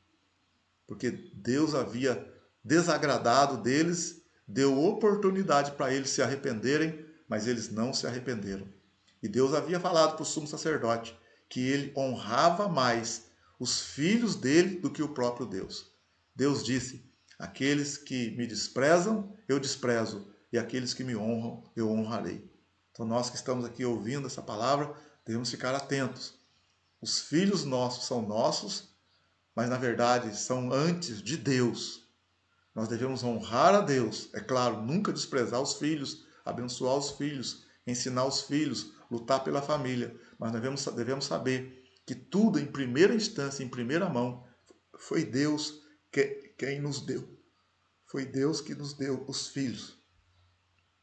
Porque Deus havia desagradado deles, deu oportunidade para eles se arrependerem, mas eles não se arrependeram. E Deus havia falado para o sumo sacerdote que ele honrava mais os filhos dele do que o próprio Deus. Deus disse: aqueles que me desprezam, eu desprezo, e aqueles que me honram, eu honrarei. Então nós que estamos aqui ouvindo essa palavra, devemos ficar atentos. Os filhos nossos são nossos, mas na verdade são antes de Deus. Nós devemos honrar a Deus, é claro, nunca desprezar os filhos, abençoar os filhos, ensinar os filhos, lutar pela família, mas devemos saber que tudo em primeira instância, em primeira mão, foi Deus quem nos deu. Foi Deus que nos deu os filhos.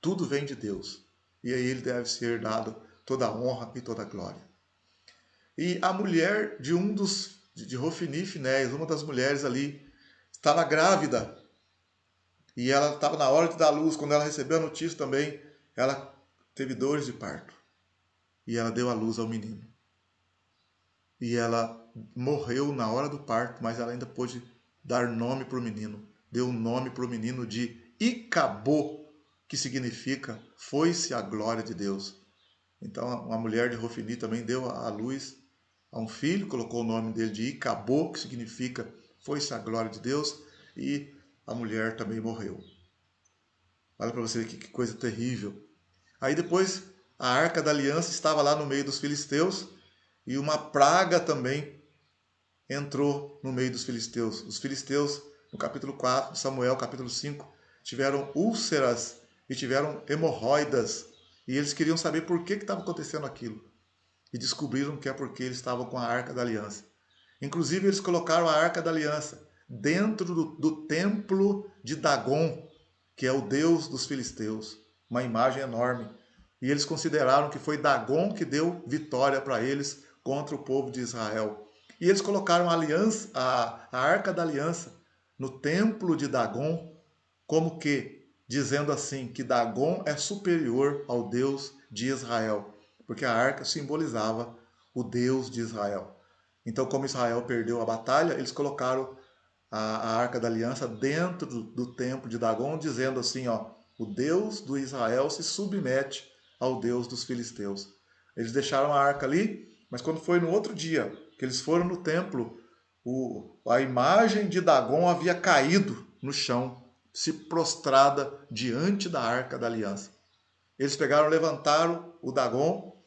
Tudo vem de Deus. E a ele deve ser dado toda a honra e toda a glória. E a mulher de de Hofni e Finéias, uma das mulheres ali, estava grávida. E ela estava na hora de dar luz. Quando ela recebeu a notícia também, ela teve dores de parto. E ela deu a luz ao menino. E ela morreu na hora do parto, mas ela ainda pôde dar nome para o menino. Deu o nome para o menino de Icabô, que significa foi-se a glória de Deus. Então a mulher de Hofni também deu à luz a um filho, colocou o nome dele de Icabô, que significa foi-se a glória de Deus, e a mulher também morreu. Olha para você ver que coisa terrível. Aí depois a arca da aliança estava lá no meio dos filisteus e uma praga também entrou no meio dos filisteus. Os filisteus, no capítulo 4 de Samuel, capítulo 5, tiveram úlceras e tiveram hemorroidas. E eles queriam saber por que estava acontecendo aquilo. E descobriram que é porque eles estavam com a arca da aliança. Inclusive, eles colocaram a arca da aliança dentro do templo de Dagon, que é o deus dos filisteus. Uma imagem enorme. E eles consideraram que foi Dagon que deu vitória para eles contra o povo de Israel. E eles colocaram a arca da aliança no templo de Dagon, como que, dizendo assim, que Dagon é superior ao Deus de Israel, porque a arca simbolizava o Deus de Israel. Então, como Israel perdeu a batalha, eles colocaram a arca da aliança dentro do templo de Dagon, dizendo assim, o Deus do Israel se submete ao Deus dos filisteus. Eles deixaram a arca ali, mas quando foi no outro dia, que eles foram no templo, a imagem de Dagon havia caído no chão, se prostrada diante da arca da aliança. Eles pegaram, levantaram o Dagon,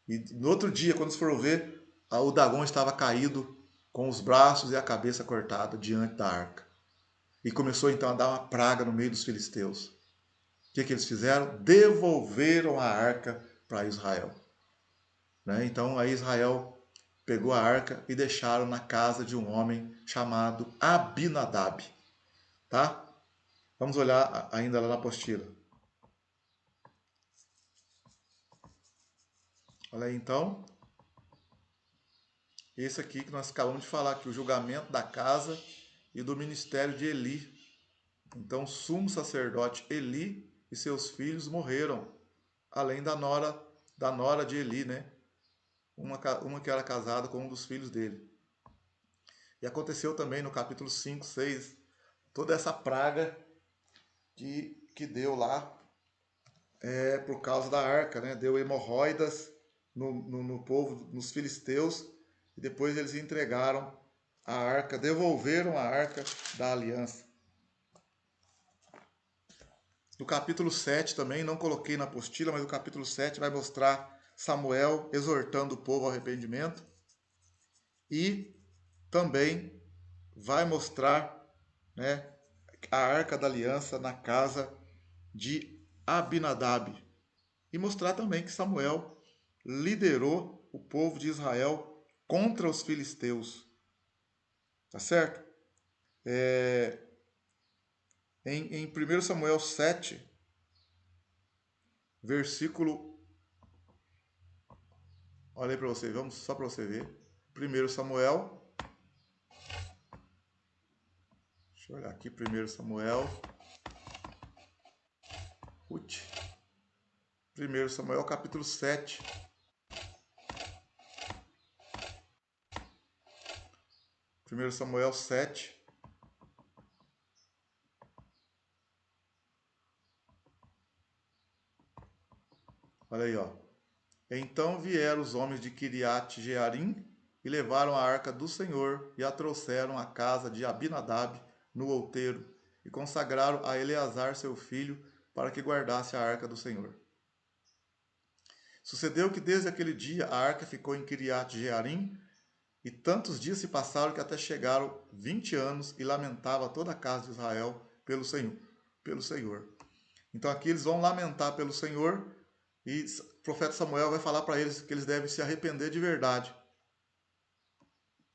e no outro dia, quando eles foram ver, o Dagon estava caído, com os braços e a cabeça cortada diante da arca. E começou então a dar uma praga no meio dos filisteus. O que eles fizeram? Devolveram a arca para Israel. Então aí Israel pegou a arca e deixaram na casa de um homem chamado Abinadab. Tá? Vamos olhar ainda lá na apostila. Olha aí então. Esse aqui que nós acabamos de falar, que o julgamento da casa e do ministério de Eli. Então, o sumo sacerdote Eli e seus filhos morreram, além da nora de Eli, né? Uma que era casada com um dos filhos dele. E aconteceu também no capítulo 5, 6, toda essa praga que deu lá por causa da arca, né? Deu hemorroidas no povo, nos filisteus, e depois eles entregaram a arca, devolveram a arca da aliança. No capítulo 7 também, não coloquei na apostila, mas o capítulo 7 vai mostrar Samuel exortando o povo ao arrependimento. E também vai mostrar, né, a arca da aliança na casa de Abinadab. E mostrar também que Samuel liderou o povo de Israel contra os filisteus. Tá certo? Em 1 Samuel 7, versículo... Olha aí para você, vamos só para você ver. 1 Samuel... Deixa eu olhar aqui, 1 Samuel... 1 Samuel capítulo 7. 1 Samuel 7. Olha aí, ó. Então vieram os homens de Kiriat Jearim e levaram a arca do Senhor e a trouxeram à casa de Abinadab no outeiro e consagraram a Eleazar seu filho para que guardasse a arca do Senhor. Sucedeu que desde aquele dia a arca ficou em Kiriat Jearim, e tantos dias se passaram que até chegaram 20 anos e lamentava toda a casa de Israel pelo Senhor. Então aqui eles vão lamentar pelo Senhor, e o profeta Samuel vai falar para eles que eles devem se arrepender de verdade.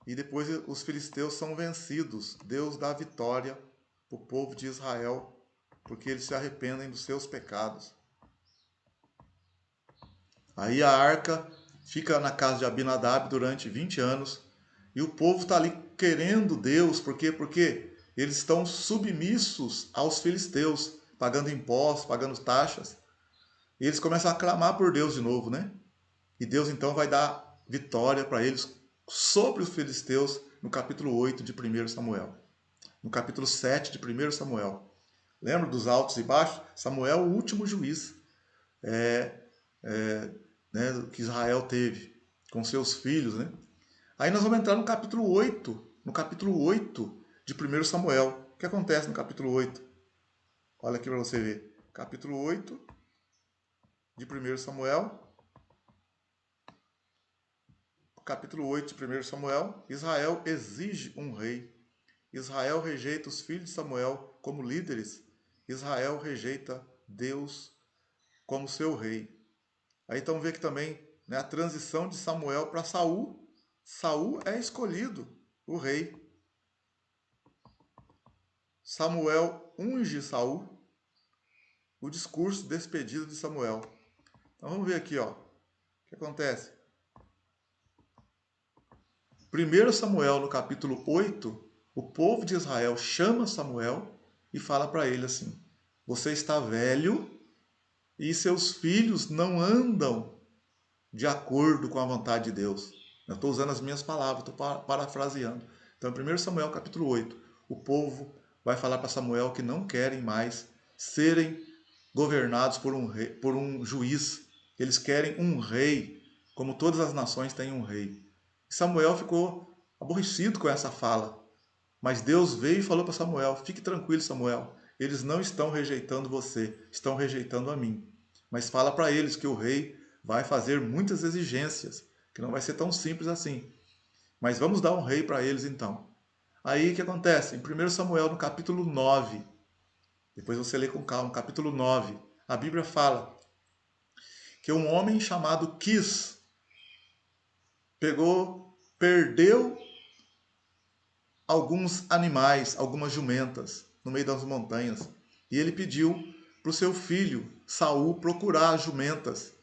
E depois os filisteus são vencidos. Deus dá vitória para o povo de Israel, porque eles se arrependem dos seus pecados. Aí a arca fica na casa de Abinadab durante 20 anos. E o povo está ali querendo Deus. Por quê? Porque eles estão submissos aos filisteus, pagando impostos, pagando taxas. E eles começam a clamar por Deus de novo, né? E Deus então vai dar vitória para eles sobre os filisteus no capítulo 8 de 1 Samuel. No capítulo 7 de 1 Samuel. Lembra dos altos e baixos? Samuel, o último juiz né, que Israel teve com seus filhos, né? Aí nós vamos entrar no capítulo 8, de 1 Samuel. O que acontece no capítulo 8? Olha aqui para você ver. Capítulo 8 de 1 Samuel. Capítulo 8 de 1 Samuel. Israel exige um rei. Israel rejeita os filhos de Samuel como líderes. Israel rejeita Deus como seu rei. Aí então vê que também, né, a transição de Samuel para Saul. Saul é escolhido, o rei. Samuel unge Saul. O discurso de despedida de Samuel. Então vamos ver aqui, ó. O que acontece? 1 Samuel, no capítulo 8, o povo de Israel chama Samuel e fala para ele assim: você está velho e seus filhos não andam de acordo com a vontade de Deus. Eu estou usando as minhas palavras, estou parafraseando. Então, 1 Samuel capítulo 8, o povo vai falar para Samuel que não querem mais serem governados por um juiz. Eles querem um rei, como todas as nações têm um rei. Samuel ficou aborrecido com essa fala. Mas Deus veio e falou para Samuel: fique tranquilo, Samuel. Eles não estão rejeitando você, estão rejeitando a mim. mas fala para eles que o rei vai fazer muitas exigências, que não vai ser tão simples assim. Mas vamos dar um rei para eles então. Aí o que acontece? Em 1 Samuel, no capítulo 9, depois você lê com calma, capítulo 9, a Bíblia fala que um homem chamado Quis perdeu alguns animais, algumas jumentas, no meio das montanhas. E ele pediu para o seu filho, Saul, procurar as jumentas.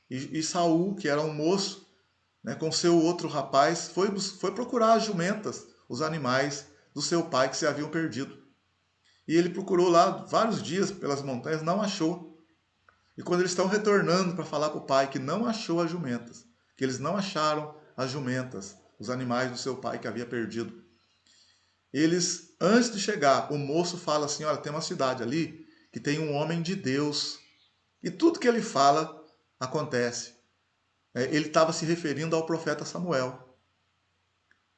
E Saul, que era um moço, né, com seu outro rapaz, foi procurar as jumentas, os animais do seu pai que se haviam perdido. E ele procurou lá vários dias pelas montanhas, não achou. E quando eles estão retornando para falar para o pai que não achou as jumentas, que eles não acharam as jumentas, os animais do seu pai que havia perdido, eles, antes de chegar, o moço fala assim, olha, tem uma cidade ali que tem um homem de Deus. E tudo que ele fala acontece. Ele estava se referindo ao profeta Samuel.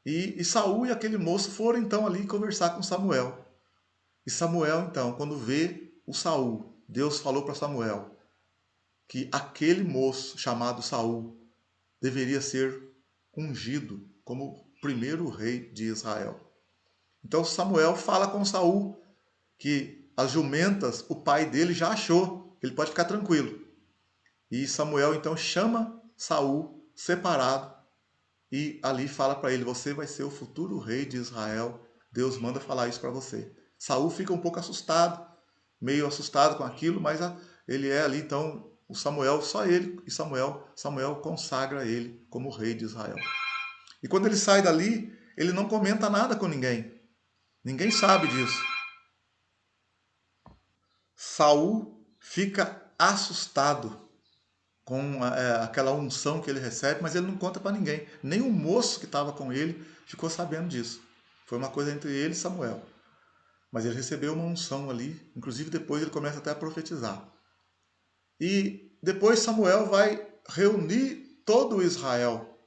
E Saul e aquele moço foram então ali conversar com Samuel. E Samuel, então, quando vê o Saul, Deus falou para Samuel que aquele moço chamado Saul deveria ser ungido como primeiro rei de Israel. Então Samuel fala com Saul que as jumentas o pai dele já achou, ele pode ficar tranquilo. E Samuel então chama Saul separado e ali fala para ele: você vai ser o futuro rei de Israel. Deus manda falar isso para você. Saul fica um pouco assustado, meio assustado com aquilo, mas ele é ali então o Samuel, só ele e Samuel consagra ele como rei de Israel. E quando ele sai dali, ele não comenta nada com ninguém. Ninguém sabe disso. Saul fica assustado com aquela unção que ele recebe, mas ele não conta para ninguém. Nem o moço que estava com ele ficou sabendo disso. Foi uma coisa entre ele e Samuel. Mas ele recebeu uma unção ali, inclusive depois ele começa até a profetizar. E depois Samuel vai reunir todo o Israel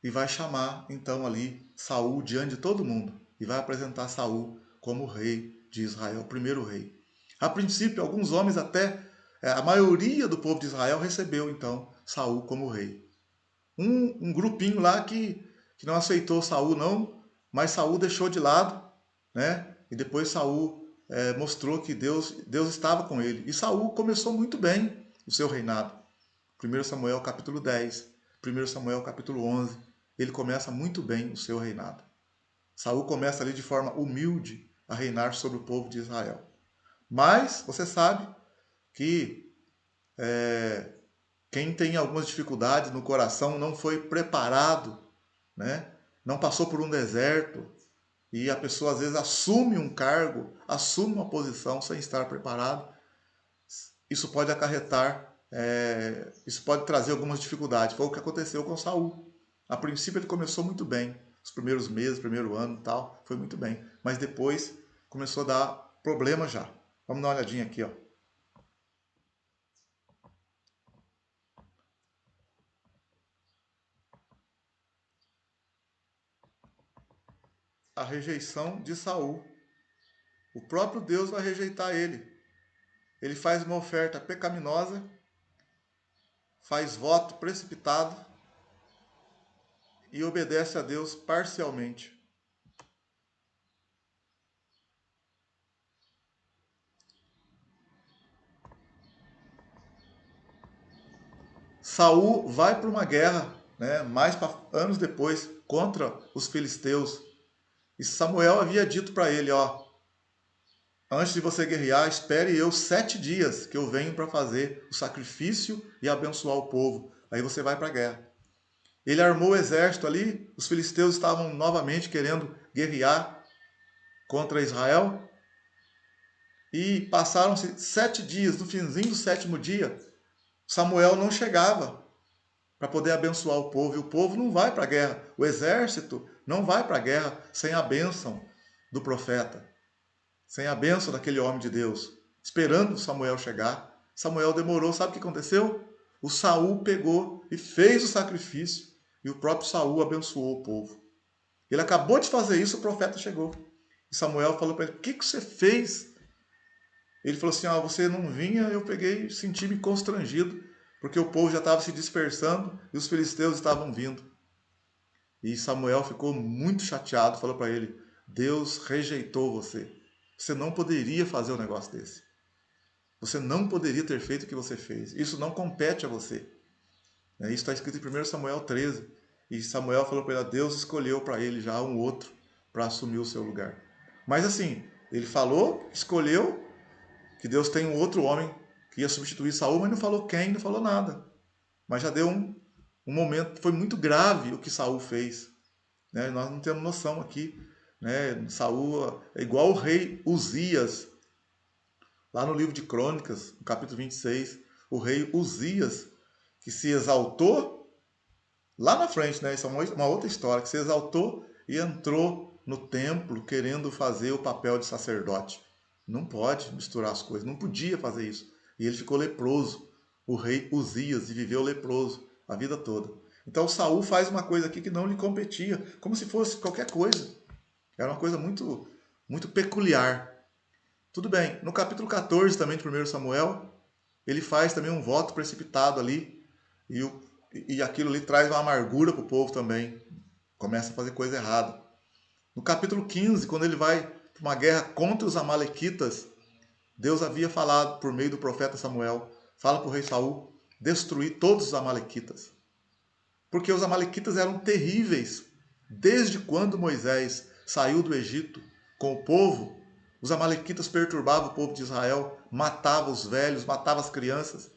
e vai chamar então ali Saul diante de todo mundo e vai apresentar Saul como rei de Israel, o primeiro rei. A princípio, alguns homens até a maioria do povo de Israel recebeu então Saul como rei. Um grupinho lá que não aceitou Saul não, mas Saul deixou de lado, né? E depois Saul mostrou que Deus estava com ele. E Saul começou muito bem o seu reinado. 1 Samuel capítulo 10, 1 Samuel capítulo 11, ele começa muito bem o seu reinado. Saul começa ali de forma humilde a reinar sobre o povo de Israel. Mas você sabe que quem tem algumas dificuldades no coração não foi preparado, né? Não passou por um deserto, e a pessoa às vezes assume um cargo, assume uma posição sem estar preparado. Isso pode acarretar, isso pode trazer algumas dificuldades. Foi o que aconteceu com Saul. A princípio ele começou muito bem, os primeiros meses, primeiro ano e tal, foi muito bem. Mas depois começou a dar problema já. Vamos dar uma olhadinha aqui, ó. A rejeição de Saul. O próprio Deus vai rejeitar ele. Ele faz uma oferta pecaminosa, faz voto precipitado e obedece a Deus parcialmente. Saul vai para uma guerra, né, anos depois, contra os filisteus. E Samuel havia dito para ele, ó, antes de você guerrear, espere eu 7 dias que eu venho para fazer o sacrifício e abençoar o povo. Aí você vai para a guerra. Ele armou o exército ali, os filisteus estavam novamente querendo guerrear contra Israel. E passaram-se 7 dias, no finzinho do 7º dia, Samuel não chegava para poder abençoar o povo. E o povo não vai para a guerra. O exército não vai para a guerra sem a bênção do profeta, sem a bênção daquele homem de Deus, esperando Samuel chegar. Samuel demorou, sabe o que aconteceu? O Saul pegou e fez o sacrifício e o próprio Saul abençoou o povo. Ele acabou de fazer isso, o profeta chegou. E Samuel falou para ele: o que você fez? Ele falou assim, você não vinha, eu peguei, senti-me constrangido, porque o povo já estava se dispersando e os filisteus estavam vindo. E Samuel ficou muito chateado, falou para ele, Deus rejeitou você. Você não poderia fazer um negócio desse. Você não poderia ter feito o que você fez. Isso não compete a você. Isso está escrito em 1 Samuel 13. E Samuel falou para ele, Deus escolheu para ele já um outro para assumir o seu lugar. Mas assim, ele falou, escolheu, que Deus tem um outro homem que ia substituir Saul, mas não falou quem, não falou nada. Mas já deu um momento, foi muito grave o que Saul fez. Né? Nós não temos noção aqui. Né? Saul é igual o rei Uzias, lá no livro de Crônicas, no capítulo 26, o rei Uzias, que se exaltou lá na frente, né? Isso é uma outra história, que se exaltou e entrou no templo querendo fazer o papel de sacerdote. Não pode misturar as coisas, não podia fazer isso. E ele ficou leproso, o rei Uzias, e viveu leproso a vida toda. Então Saul faz uma coisa aqui que não lhe competia, como se fosse qualquer coisa. Era uma coisa muito, muito peculiar. Tudo bem, no capítulo 14 também de 1 Samuel, ele faz também um voto precipitado ali, e, e aquilo ali traz uma amargura para o povo também. Começa a fazer coisa errada. No capítulo 15, quando ele vai para uma guerra contra os amalequitas, Deus havia falado por meio do profeta Samuel, fala para o rei Saul, destruir todos os amalequitas. Porque os amalequitas eram terríveis. Desde quando Moisés saiu do Egito com o povo, os amalequitas perturbavam o povo de Israel, matavam os velhos, matavam as crianças.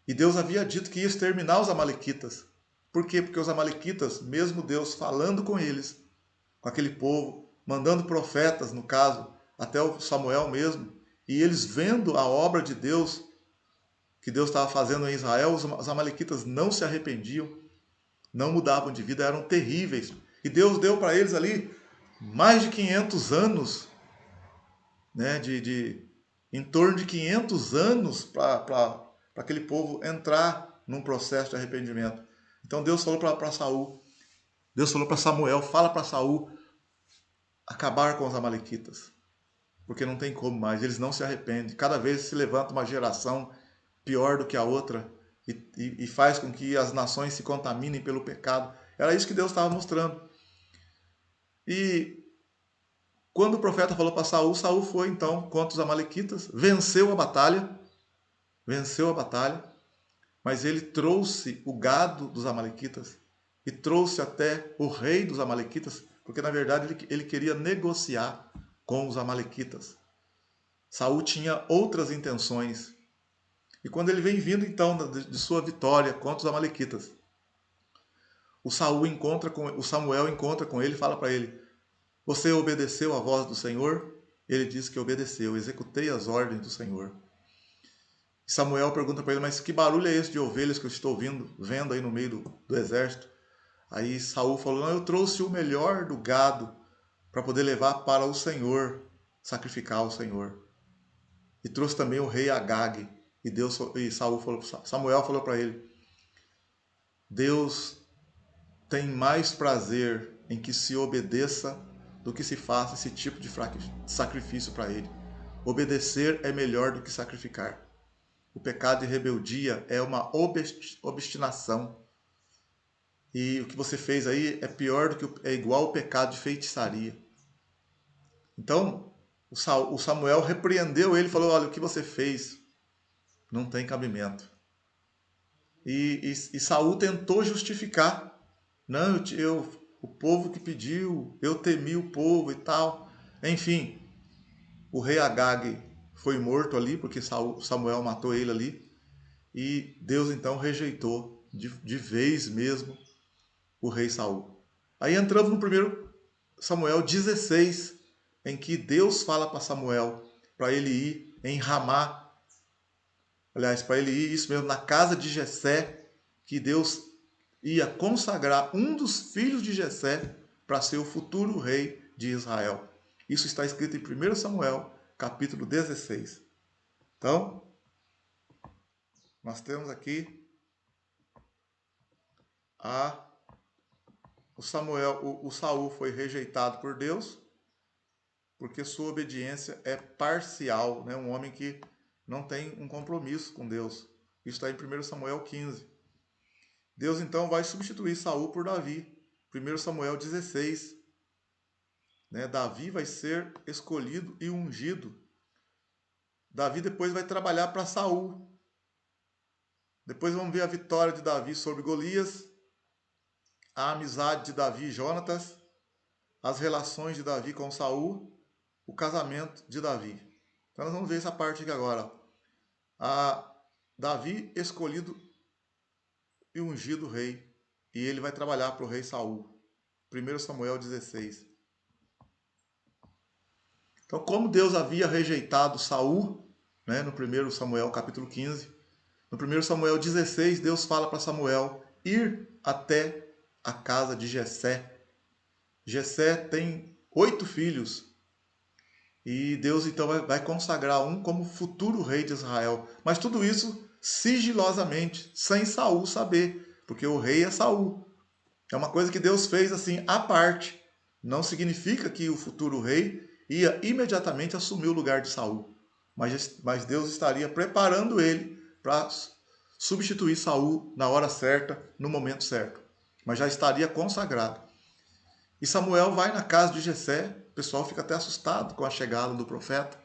E Deus havia dito que ia exterminar os amalequitas. Por quê? Porque os amalequitas, mesmo Deus falando com eles, com aquele povo, mandando profetas, no caso, até o Samuel mesmo, e eles vendo a obra de Deus, que Deus estava fazendo em Israel, os amalequitas não se arrependiam, não mudavam de vida, eram terríveis. E Deus deu para eles ali mais de 500 anos, né, em torno de 500 anos para aquele povo entrar num processo de arrependimento. Então Deus falou para Saul, Deus falou para Samuel, fala para Saul acabar com os amalequitas, porque não tem como mais, eles não se arrependem. Cada vez se levanta uma geração pior do que a outra e faz com que as nações se contaminem pelo pecado. Era isso que Deus estava mostrando. E quando o profeta falou para Saul, Saul foi então contra os amalequitas, venceu a batalha, mas ele trouxe o gado dos amalequitas e trouxe até o rei dos amalequitas, porque na verdade ele queria negociar com os amalequitas. Saul tinha outras intenções. E quando ele vem vindo então de sua vitória contra os amalequitas, o Samuel encontra com ele e fala para ele: Você obedeceu à voz do Senhor? Ele diz que obedeceu, executei as ordens do Senhor. Samuel pergunta para ele: Mas que barulho é esse de ovelhas que eu estou vendo aí no meio do exército? Aí Saul falou: Não, eu trouxe o melhor do gado para poder levar para o Senhor, sacrificar ao Senhor. E trouxe também o rei Agag. Samuel falou para ele: Deus tem mais prazer em que se obedeça do que se faça esse tipo de sacrifício para ele. Obedecer é melhor do que sacrificar. O pecado de rebeldia é uma obstinação. E o que você fez aí é pior do que é igual ao pecado de feitiçaria. Então, o Samuel repreendeu ele e falou: Olha, o que você fez não tem cabimento. E Saul tentou justificar. Não, o povo que pediu, eu temi o povo e tal. Enfim, o rei Agag foi morto ali, porque Samuel matou ele ali. E Deus então rejeitou de vez mesmo o rei Saul. Aí entramos no primeiro Samuel 16, em que Deus fala para Samuel para ele ir em Ramá. Aliás, para ele ir, isso mesmo, na casa de Jessé, que Deus ia consagrar um dos filhos de Jessé para ser o futuro rei de Israel. Isso está escrito em 1 Samuel, capítulo 16. Então, nós temos aqui o Saul foi rejeitado por Deus, porque sua obediência é parcial, né? Um homem que não tem um compromisso com Deus. Isso está em 1 Samuel 15. Deus então vai substituir Saul por Davi. 1 Samuel 16. Né? Davi vai ser escolhido e ungido. Davi depois vai trabalhar para Saul. Depois vamos ver a vitória de Davi sobre Golias, a amizade de Davi e Jonatas, as relações de Davi com Saul, o casamento de Davi. Então nós vamos ver essa parte aqui agora. Davi escolhido e ungido rei, e ele vai trabalhar para o rei Saul. 1 Samuel 16. Então, como Deus havia rejeitado Saul, né, no 1 Samuel capítulo 15, no 1 Samuel 16, Deus fala para Samuel ir até a casa de Jessé. Jessé tem 8 filhos, e Deus então vai consagrar um como futuro rei de Israel. Mas tudo isso sigilosamente, sem Saul saber, porque o rei é Saul. É uma coisa que Deus fez assim à parte. Não significa que o futuro rei ia imediatamente assumir o lugar de Saul, mas Deus estaria preparando ele para substituir Saul na hora certa, no momento certo. Mas já estaria consagrado. E Samuel vai na casa de Jessé, o pessoal fica até assustado com a chegada do profeta.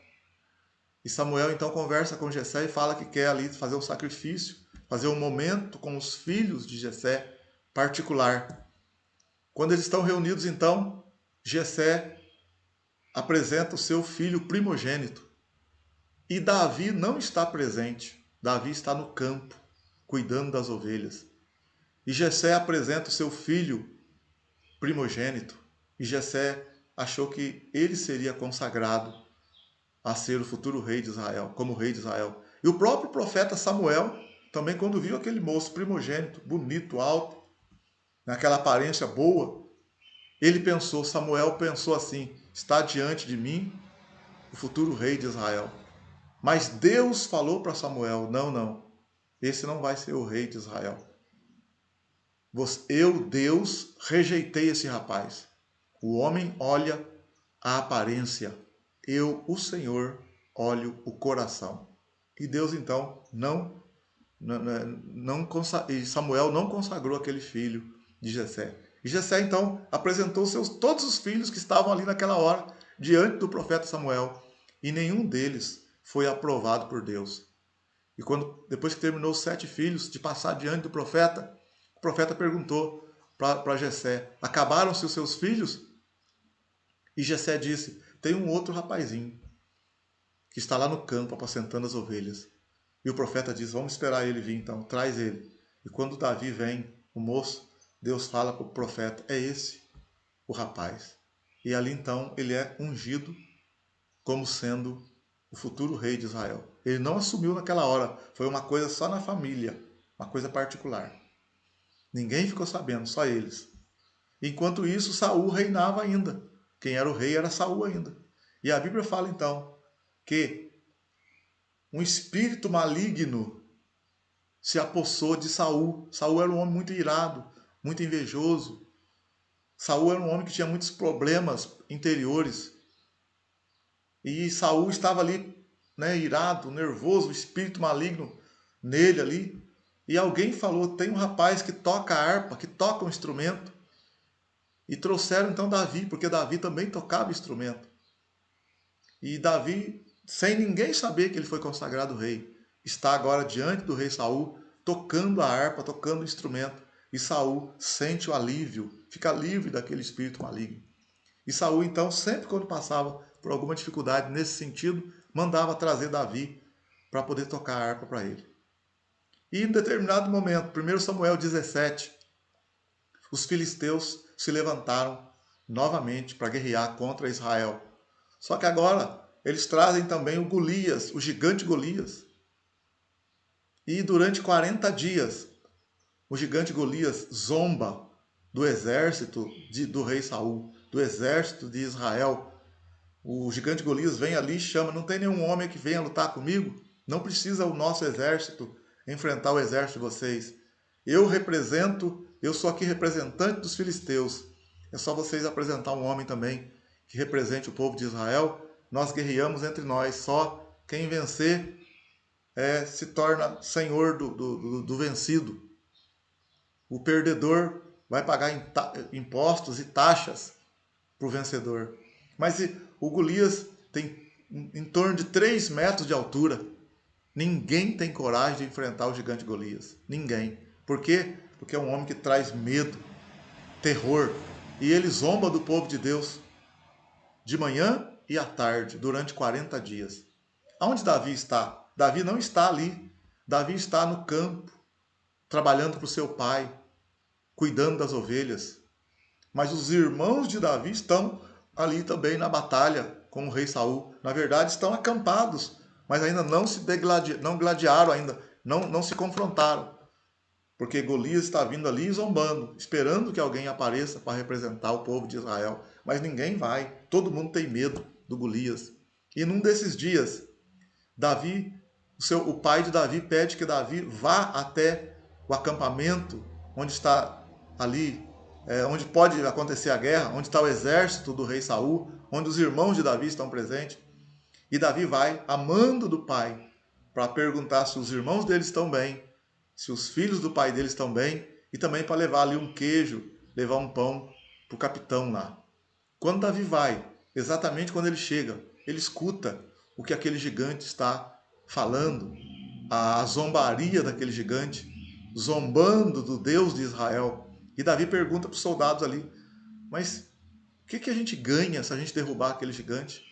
E Samuel então conversa com Jessé e fala que quer ali fazer um sacrifício, fazer um momento com os filhos de Jessé particular. Quando eles estão reunidos então, Jessé apresenta o seu filho primogênito. E Davi não está presente. Davi está no campo, cuidando das ovelhas. E Jessé apresenta o seu filho primogênito. E Jessé achou que ele seria consagrado a ser o futuro rei de Israel, como rei de Israel. E o próprio profeta Samuel, também quando viu aquele moço primogênito, bonito, alto, naquela aparência boa, Samuel pensou assim, está diante de mim o futuro rei de Israel. Mas Deus falou para Samuel, não, esse não vai ser o rei de Israel. Eu, Deus, rejeitei esse rapaz. O homem olha a aparência, eu, o Senhor, olho o coração. E Deus então e Samuel não consagrou aquele filho de Jessé. E Jessé então apresentou todos os filhos que estavam ali naquela hora diante do profeta Samuel, e nenhum deles foi aprovado por Deus. E depois que terminou os 7 filhos de passar diante do profeta, o profeta perguntou para Jessé: acabaram-se os seus filhos? E Jessé disse: tem um outro rapazinho que está lá no campo apacentando as ovelhas. E o profeta diz: vamos esperar ele vir então, traz ele. E quando Davi vem, o moço, Deus fala para o profeta: é esse o rapaz. E ali então ele é ungido como sendo o futuro rei de Israel. Ele não assumiu naquela hora, foi uma coisa só na família, uma coisa particular. Ninguém ficou sabendo, só eles. Enquanto isso, Saul reinava ainda. Quem era o rei era Saul ainda. E a Bíblia fala então que um espírito maligno se apossou de Saul. Saul era um homem muito irado, muito invejoso. Saul era um homem que tinha muitos problemas interiores. E Saul estava ali, né, irado, nervoso, o espírito maligno nele ali. E alguém falou: tem um rapaz que toca harpa, que toca um instrumento. E trouxeram então Davi, porque Davi também tocava instrumento. E Davi, sem ninguém saber que ele foi consagrado rei, está agora diante do rei Saul, tocando a harpa, tocando o instrumento. E Saul sente o alívio, fica livre daquele espírito maligno. E Saul, então, sempre quando passava por alguma dificuldade nesse sentido, mandava trazer Davi para poder tocar a harpa para ele. E em determinado momento, 1 Samuel 17, os filisteus se levantaram novamente para guerrear contra Israel. Só que agora eles trazem também o Golias, o gigante Golias. E durante 40 dias, o gigante Golias zomba do exército do rei Saul, do exército de Israel. O gigante Golias vem ali e chama: não tem nenhum homem que venha lutar comigo? Não precisa o nosso exército enfrentar o exército de vocês. Eu sou aqui representante dos filisteus. É só vocês apresentar um homem também que represente o povo de Israel, nós guerreamos entre nós. Só quem vencer se torna senhor do vencido. O perdedor vai pagar impostos e taxas para o vencedor. Mas o Golias tem em torno de 3 metros de altura. Ninguém tem coragem de enfrentar o gigante Golias. Ninguém. Por quê? Porque é um homem que traz medo, terror. E ele zomba do povo de Deus de manhã e à tarde, durante 40 dias. Aonde Davi está? Davi não está ali. Davi está no campo, trabalhando para o seu pai, cuidando das ovelhas. Mas os irmãos de Davi estão ali também na batalha com o rei Saul. Na verdade, estão acampados, mas ainda não gladiaram, ainda não se confrontaram. Porque Golias está vindo ali zombando, esperando que alguém apareça para representar o povo de Israel. Mas ninguém vai, todo mundo tem medo do Golias. E num desses dias, Davi, o pai de Davi pede que Davi vá até o acampamento onde está ali, onde pode acontecer a guerra, onde está o exército do rei Saul, onde os irmãos de Davi estão presentes. E Davi vai, a mando do pai, para perguntar se os irmãos dele estão bem, se os filhos do pai dele estão bem, e também para levar ali um queijo, levar um pão para o capitão lá. Quando Davi vai, exatamente quando ele chega, ele escuta o que aquele gigante está falando, a zombaria daquele gigante, zombando do Deus de Israel. E Davi pergunta para os soldados ali, mas o que a gente ganha se a gente derrubar aquele gigante?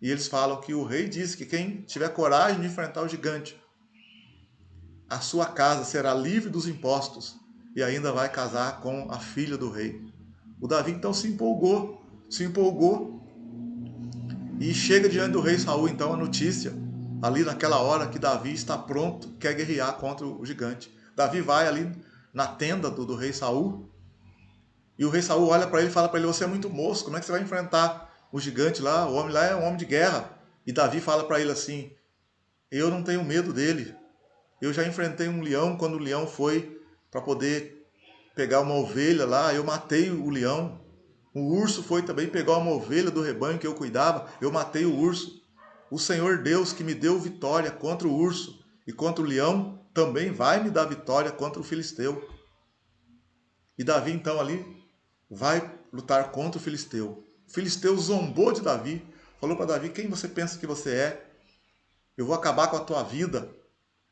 E eles falam que o rei disse que quem tiver coragem de enfrentar o gigante, a sua casa será livre dos impostos e ainda vai casar com a filha do rei. O Davi então se empolgou e chega diante do rei Saul então a notícia, ali naquela hora, que Davi está pronto, quer guerrear contra o gigante. Davi vai ali na tenda do rei Saul, e o rei Saul olha para ele e fala para ele, você é muito moço, como é que você vai enfrentar o gigante lá? O homem lá é um homem de guerra. E Davi fala para ele assim, eu não tenho medo dele. Eu já enfrentei um leão quando o leão foi para poder pegar uma ovelha lá, eu matei o leão. O urso foi também pegar uma ovelha do rebanho que eu cuidava, eu matei o urso. O Senhor Deus que me deu vitória contra o urso e contra o leão, também vai me dar vitória contra o filisteu. E Davi então ali vai lutar contra o filisteu. O filisteu zombou de Davi, falou para Davi, quem você pensa que você é? Eu vou acabar com a tua vida.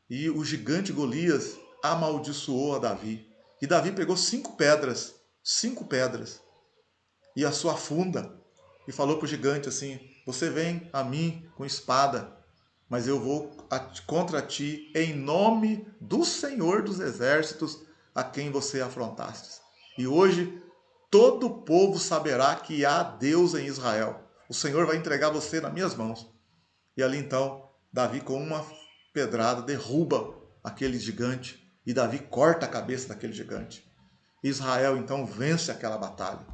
E o gigante Golias amaldiçoou a Davi. E Davi pegou 5 pedras, e a sua funda, e falou para o gigante assim, você vem a mim com espada, mas eu vou contra ti em nome do Senhor dos Exércitos, a quem você afrontaste. E hoje todo o povo saberá que há Deus em Israel. O Senhor vai entregar você nas minhas mãos. E ali então, Davi com uma pedrada derruba aquele gigante, e Davi corta a cabeça daquele gigante. Israel então vence aquela batalha.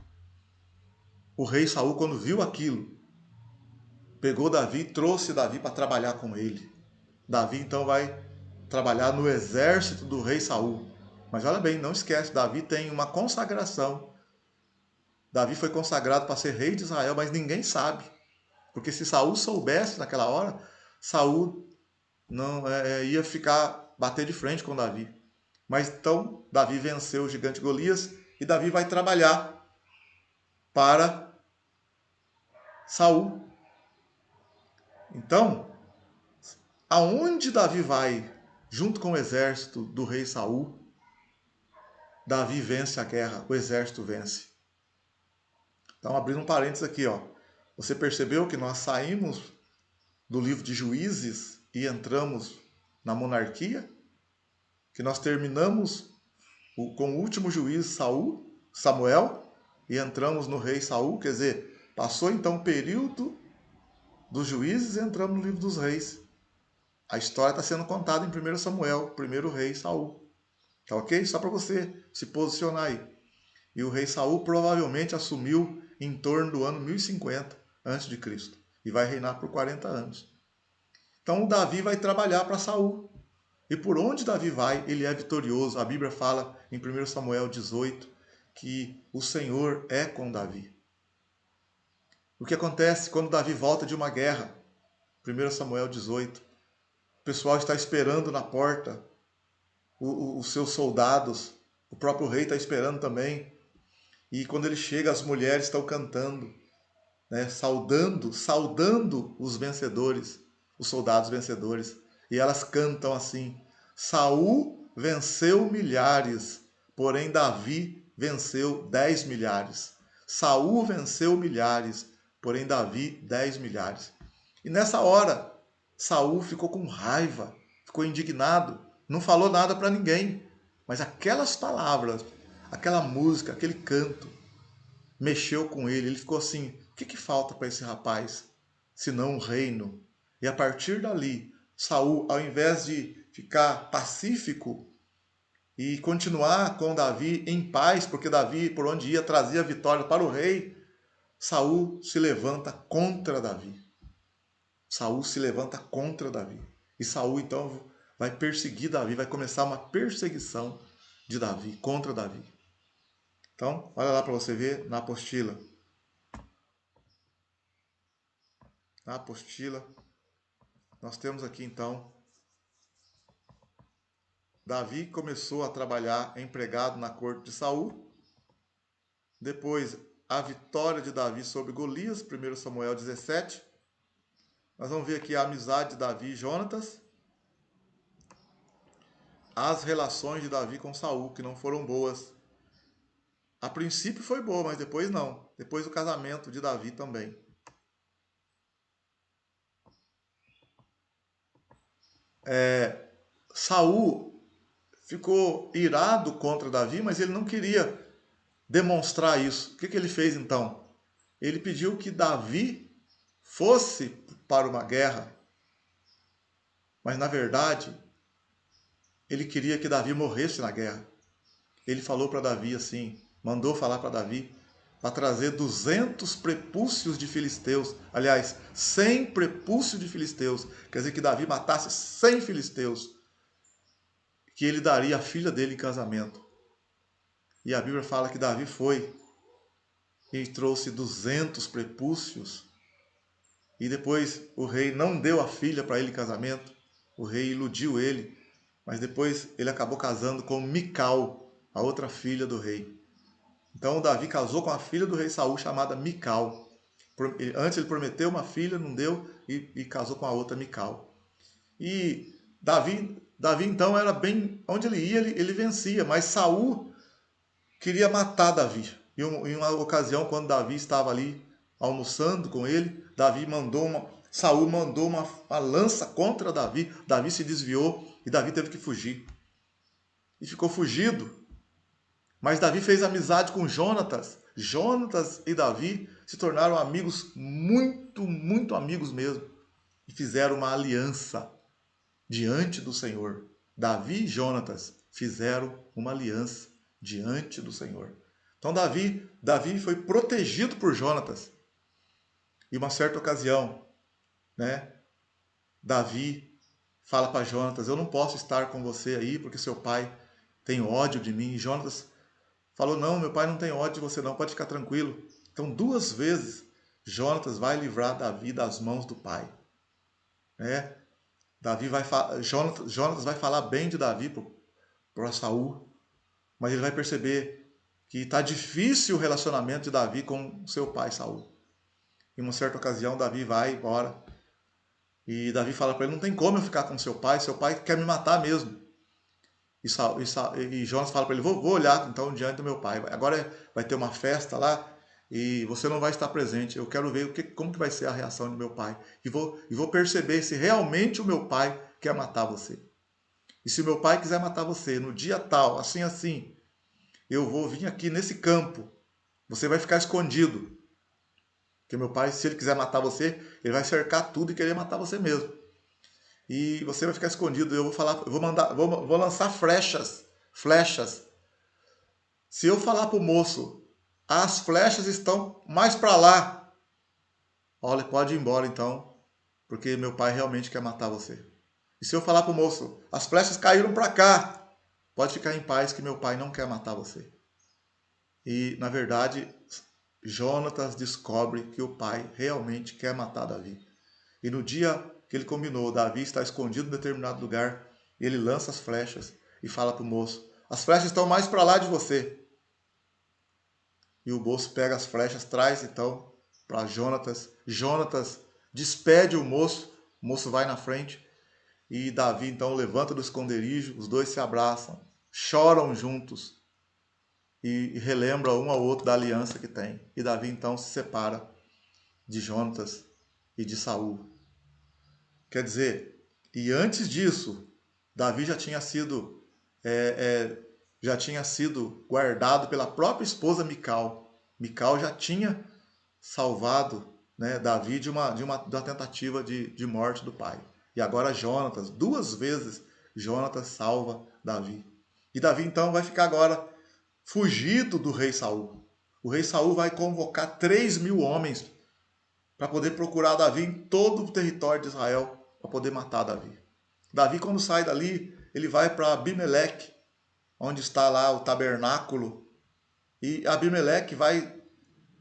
O rei Saul, quando viu aquilo, pegou Davi e trouxe Davi para trabalhar com ele. Davi então vai trabalhar no exército do rei Saul. Mas olha bem, não esquece, Davi tem uma consagração. Davi foi consagrado para ser rei de Israel, mas ninguém sabe. Porque se Saul soubesse naquela hora, Saul não ia bater de frente com Davi. Mas então Davi venceu o gigante Golias e Davi vai trabalhar para Saul. Então, aonde Davi vai, junto com o exército do rei Saul, Davi vence a guerra, o exército vence. Então, abrindo um parênteses aqui, ó. Você percebeu que nós saímos do livro de Juízes e entramos na monarquia? Que nós terminamos com o último juiz Samuel, e entramos no rei Saul, quer dizer, passou então o período dos juízes e entramos no livro dos reis. A história está sendo contada em 1 Samuel, primeiro rei Saul. Tá ok? Só para você se posicionar aí. E o rei Saul provavelmente assumiu em torno do ano 1050 a.C. e vai reinar por 40 anos. Então o Davi vai trabalhar para Saul. E por onde Davi vai, ele é vitorioso. A Bíblia fala em 1 Samuel 18 que o Senhor é com Davi. O que acontece quando Davi volta de uma guerra? 1 Samuel 18. O pessoal está esperando na porta, os seus soldados, o próprio rei está esperando também. E quando ele chega, as mulheres estão cantando, né, saudando os vencedores, os soldados vencedores. E elas cantam assim: Saul venceu milhares, porém Davi venceu 10 milhares. Saul venceu milhares, porém Davi 10 milhares. E nessa hora, Saul ficou com raiva, ficou indignado, não falou nada para ninguém. Mas aquelas palavras, aquela música, aquele canto, mexeu com ele. Ele ficou assim: o que falta para esse rapaz, senão um reino? E a partir dali, Saul, ao invés de ficar pacífico e continuar com Davi em paz, porque Davi, por onde ia, trazia vitória para o rei, Saul se levanta contra Davi. Saul se levanta contra Davi. E Saul, então, vai perseguir Davi, vai começar uma perseguição de Davi, contra Davi. Então, olha lá para você ver na apostila. Na apostila, nós temos aqui então, Davi começou a trabalhar empregado na corte de Saul. Depois, a vitória de Davi sobre Golias, 1 Samuel 17. Nós vamos ver aqui a amizade de Davi e Jonatas. As relações de Davi com Saul, que não foram boas. A princípio foi boa, mas depois não. Depois o casamento de Davi também. Saul ficou irado contra Davi, mas ele não queria demonstrar isso. O que ele fez então? Ele pediu que Davi fosse para uma guerra, mas na verdade ele queria que Davi morresse na guerra. Ele falou para Davi assim, mandou falar para Davi para trazer 200 prepúcios de filisteus, aliás, 100 prepúcios de filisteus, quer dizer que Davi matasse 100 filisteus, que ele daria a filha dele em casamento. E a Bíblia fala que Davi foi e trouxe 200 prepúcios, e depois o rei não deu a filha para ele em casamento, o rei iludiu ele, mas depois ele acabou casando com Mical, a outra filha do rei. Então Davi casou com a filha do rei Saul, chamada Mical. Antes ele prometeu uma filha, não deu, e casou com a outra Mical. E Davi então era bem, onde ele ia, ele vencia, mas Saul queria matar Davi. E em uma ocasião, quando Davi estava ali almoçando com ele, Saul mandou uma lança contra Davi. Davi se desviou e Davi teve que fugir. E ficou fugido. Mas Davi fez amizade com Jonatas. Jonatas e Davi se tornaram amigos, muito, muito amigos mesmo. E fizeram uma aliança diante do Senhor. Davi e Jonatas fizeram uma aliança diante do Senhor. Então Davi foi protegido por Jonatas. E uma certa ocasião, né, Davi fala para Jonatas: eu não posso estar com você aí porque seu pai tem ódio de mim. E Jonatas falou: não, meu pai não tem ódio de você não, pode ficar tranquilo. Então 2 vezes Jonatas vai livrar Davi das mãos do pai. Né? Jonatas vai falar bem de Davi para Saul, mas ele vai perceber que está difícil o relacionamento de Davi com seu pai Saul. Em uma certa ocasião, Davi vai embora e Davi fala para ele: não tem como eu ficar com seu pai quer me matar mesmo. E Jonas fala para ele: vou olhar então diante do meu pai. Agora vai ter uma festa lá e você não vai estar presente. Eu quero ver como que vai ser a reação do meu pai. E vou perceber se realmente o meu pai quer matar você. E se o meu pai quiser matar você no dia tal, assim, assim, eu vou vir aqui nesse campo. Você vai ficar escondido. Porque meu pai, se ele quiser matar você, ele vai cercar tudo e querer matar você mesmo. E você vai ficar escondido. Eu vou falar, vou lançar flechas. Se eu falar para o moço, as flechas estão mais para lá, olha, pode ir embora então, porque meu pai realmente quer matar você. E se eu falar para o moço, as flechas caíram para cá, pode ficar em paz que meu pai não quer matar você. E na verdade, Jonatas descobre que o pai realmente quer matar Davi. E no dia que ele combinou, Davi está escondido em determinado lugar, ele lança as flechas e fala para o moço: as flechas estão mais para lá de você. E o moço pega as flechas, traz então para Jonatas. Jonatas despede o moço vai na frente. E Davi então levanta do esconderijo, os dois se abraçam, choram juntos e relembram um ao outro da aliança que tem. E Davi então se separa de Jonatas e de Saul. Quer dizer, e antes disso, Davi já tinha sido guardado pela própria esposa Mical. Mical já tinha salvado, né, Davi da tentativa de morte do pai. E agora Jonatas, 2 vezes Jonatas salva Davi. E Davi então vai ficar agora fugido do rei Saul. O rei Saul vai convocar 3.000 homens para poder procurar Davi em todo o território de Israel para poder matar Davi. Davi, quando sai dali, ele vai para Abimeleque, onde está lá o tabernáculo, e Abimeleque vai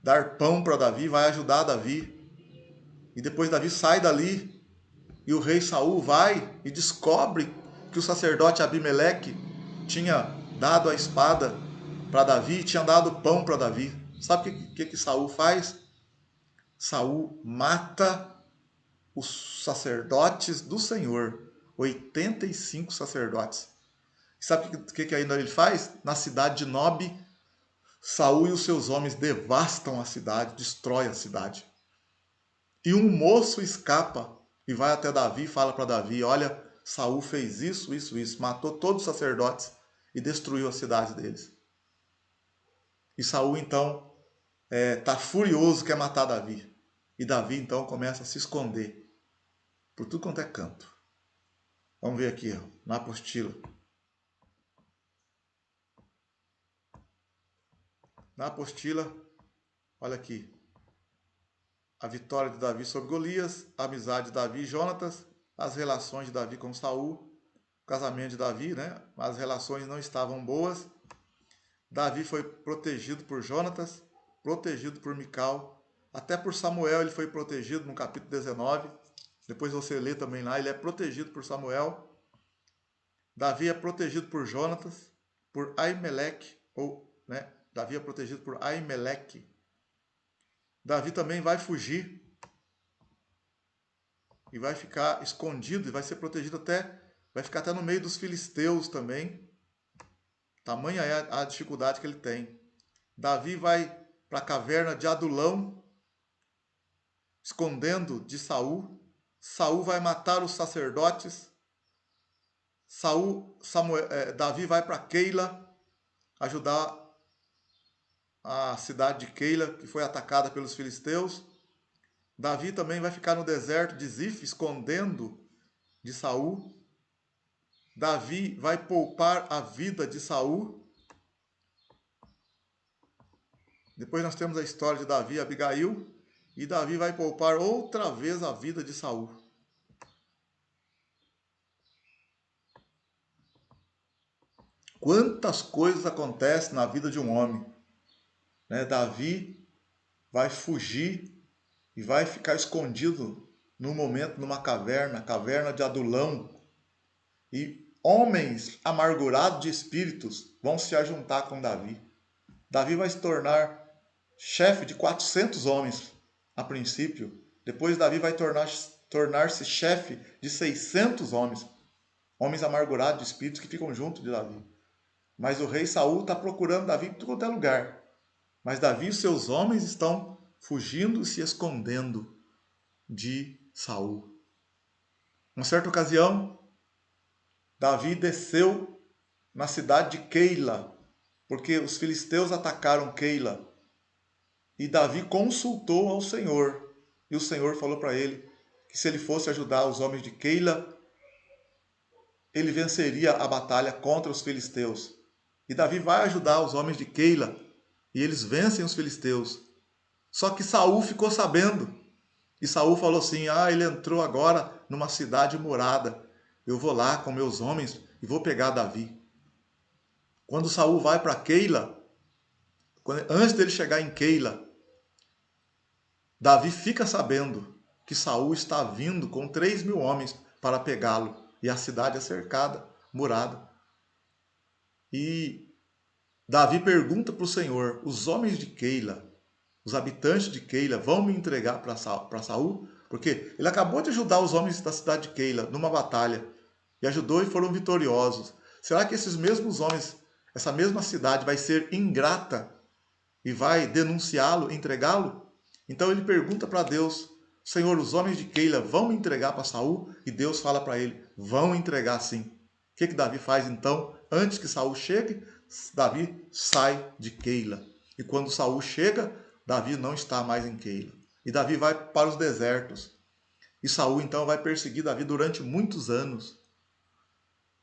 dar pão para Davi, vai ajudar Davi. E depois Davi sai dali e o rei Saul vai e descobre que o sacerdote Abimeleque tinha dado a espada para Davi e tinha dado pão para Davi. Sabe o que Saul faz? Saul mata os sacerdotes do Senhor, 85 sacerdotes. Sabe o que ainda ele faz? Na cidade de Nob, Saul e os seus homens devastam a cidade, destroem a cidade. E um moço escapa e vai até Davi e fala para Davi: olha, Saul fez isso, isso, isso, matou todos os sacerdotes e destruiu a cidade deles. E Saul então está furioso, quer matar Davi. E Davi então começa a se esconder por tudo quanto é canto. Vamos ver aqui, ó, na apostila. Na apostila, olha aqui. A vitória de Davi sobre Golias, a amizade de Davi e Jonatas, as relações de Davi com Saul, o casamento de Davi, né? As relações não estavam boas. Davi foi protegido por Jonatas, protegido por Mical, até por Samuel ele foi protegido no capítulo 19. Depois você lê também lá, ele é protegido por Samuel. Davi é protegido por Jonatas, por Aimeleque, né? Davi é protegido por Aimeleque. Davi também vai fugir e vai ficar escondido e vai ser protegido vai ficar até no meio dos filisteus também. Tamanha é a dificuldade que ele tem. Davi vai para a caverna de Adulão, escondendo de Saul. Saul vai matar os sacerdotes. Davi vai para Keila ajudar a cidade de Keila, que foi atacada pelos filisteus. Davi também vai ficar no deserto de Zif, escondendo de Saul. Davi vai poupar a vida de Saul. Depois nós temos a história de Davi e Abigail. E Davi vai poupar outra vez a vida de Saul. Quantas coisas acontecem na vida de um homem, né? Davi vai fugir e vai ficar escondido num momento numa caverna, caverna de Adulão. E homens amargurados de espíritos vão se ajuntar com Davi. Davi vai se tornar chefe de 400 homens a princípio. Depois Davi vai tornar-se chefe de 600 homens. Homens amargurados de espíritos que ficam junto de Davi. Mas o rei Saul está procurando Davi em todo quanto é lugar. Mas Davi e seus homens estão fugindo e se escondendo de Saul. Uma certa ocasião, Davi desceu na cidade de Keila, porque os filisteus atacaram Keila. E Davi consultou ao Senhor. E o Senhor falou para ele que se ele fosse ajudar os homens de Keila, ele venceria a batalha contra os filisteus. E Davi vai ajudar os homens de Keila e eles vencem os filisteus. Só que Saul ficou sabendo. E Saul falou assim: ele entrou agora numa cidade murada. Eu vou lá com meus homens e vou pegar Davi. Quando Saul vai para Keila, antes dele chegar em Keila, Davi fica sabendo que Saul está vindo com 3.000 homens para pegá-lo, e a cidade é cercada, murada. E Davi pergunta para o Senhor: os homens de Keila, os habitantes de Keila, vão me entregar para Saul? Porque ele acabou de ajudar os homens da cidade de Keila numa batalha, e ajudou e foram vitoriosos. Será que esses mesmos homens, essa mesma cidade vai ser ingrata e vai denunciá-lo, entregá-lo? Então ele pergunta para Deus: Senhor, os homens de Keila vão me entregar para Saul? E Deus fala para ele: vão entregar sim. O que Davi faz então? Antes que Saul chegue, Davi sai de Keila. E quando Saul chega, Davi não está mais em Keila. E Davi vai para os desertos. E Saul então vai perseguir Davi durante muitos anos,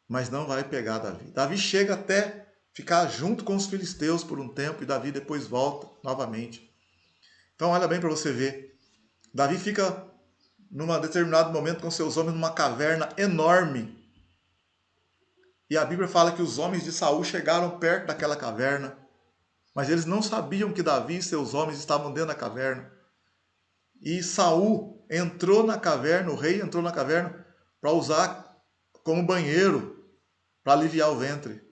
mas não vai pegar Davi. Davi chega até ficar junto com os filisteus por um tempo e Davi depois volta novamente. Então olha bem para você ver. Davi fica num determinado momento com seus homens numa caverna enorme. E a Bíblia fala que os homens de Saul chegaram perto daquela caverna, mas eles não sabiam que Davi e seus homens estavam dentro da caverna. E Saul entrou na caverna, o rei entrou na caverna para usar como banheiro, para aliviar o ventre.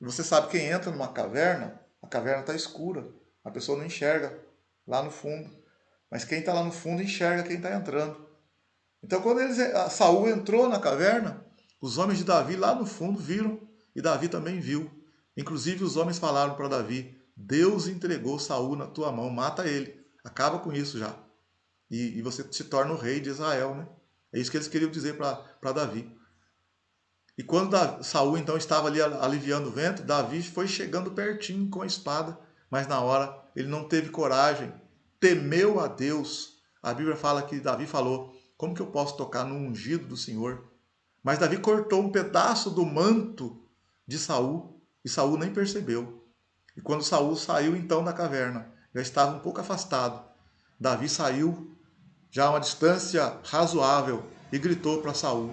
E você sabe, quem entra numa caverna, a caverna está escura, a pessoa não enxerga lá no fundo. Mas quem está lá no fundo enxerga quem está entrando. Então, quando Saul entrou na caverna, os homens de Davi lá no fundo viram, e Davi também viu. Inclusive, os homens falaram para Davi: Deus entregou Saul na tua mão, mata ele, acaba com isso já. E você se torna o rei de Israel, né? É isso que eles queriam dizer para Davi. E quando Saul então estava ali aliviando o vento, Davi foi chegando pertinho com a espada, mas na hora ele não teve coragem, temeu a Deus. A Bíblia fala que Davi falou: como que eu posso tocar no ungido do Senhor? Mas Davi cortou um pedaço do manto de Saul e Saul nem percebeu. E quando Saul saiu então da caverna, já estava um pouco afastado. Davi saiu já a uma distância razoável e gritou para Saul: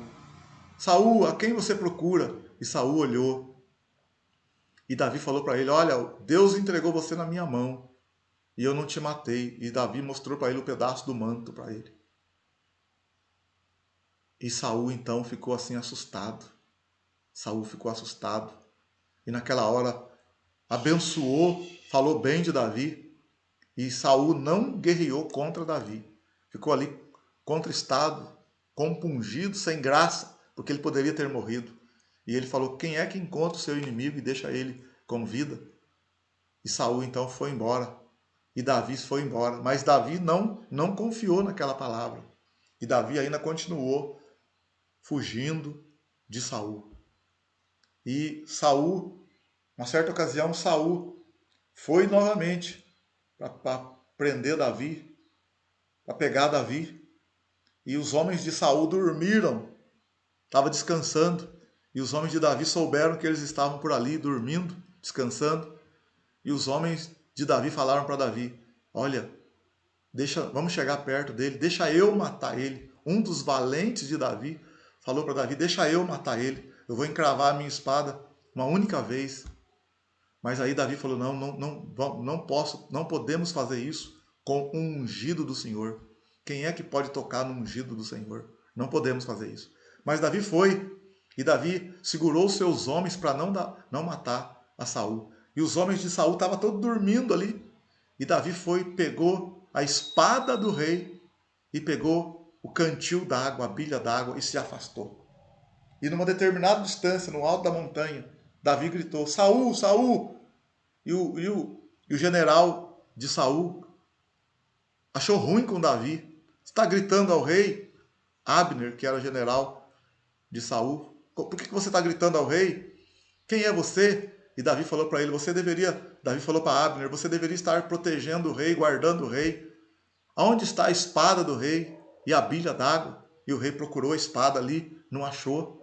Saul, a quem você procura? E Saul olhou. E Davi falou para ele: olha, Deus entregou você na minha mão e eu não te matei. E Davi mostrou para ele o pedaço do manto para ele. E Saul então ficou assim assustado. Saul ficou assustado. E naquela hora abençoou, falou bem de Davi. E Saul não guerreou contra Davi. Ficou ali contristado, compungido, sem graça, porque ele poderia ter morrido. E ele falou: quem é que encontra o seu inimigo e deixa ele com vida? E Saul então foi embora. E Davi foi embora. Mas Davi não confiou naquela palavra. E Davi ainda continuou fugindo de Saul. E Saul, uma certa ocasião, Saul foi novamente para prender Davi, para pegar Davi. E os homens de Saul dormiram, estavam descansando. E os homens de Davi souberam que eles estavam por ali dormindo, descansando. E os homens de Davi falaram para Davi: olha, vamos chegar perto dele, deixa eu matar ele. Um dos valentes de Davi falou para Davi: deixa eu matar ele, eu vou encravar a minha espada uma única vez. Mas aí Davi falou: não podemos fazer isso com o ungido do Senhor. Quem é que pode tocar no ungido do Senhor? Não podemos fazer isso. Mas Davi foi, e Davi segurou os seus homens para não matar a Saul. E os homens de Saul estavam todos dormindo ali. E Davi foi, pegou a espada do rei e pegou o cantil d'água, a bilha d'água, e se afastou. E numa determinada distância, no alto da montanha, Davi gritou: Saul, Saul! E o general de Saul achou ruim com Davi. Está gritando ao rei? Abner, que era o general de Saul, por que você está gritando ao rei? Quem é você? E Davi falou para ele: Davi falou para Abner: você deveria estar protegendo o rei, guardando o rei. Aonde está a espada do rei e a bilha d'água? E o rei procurou a espada ali, não achou.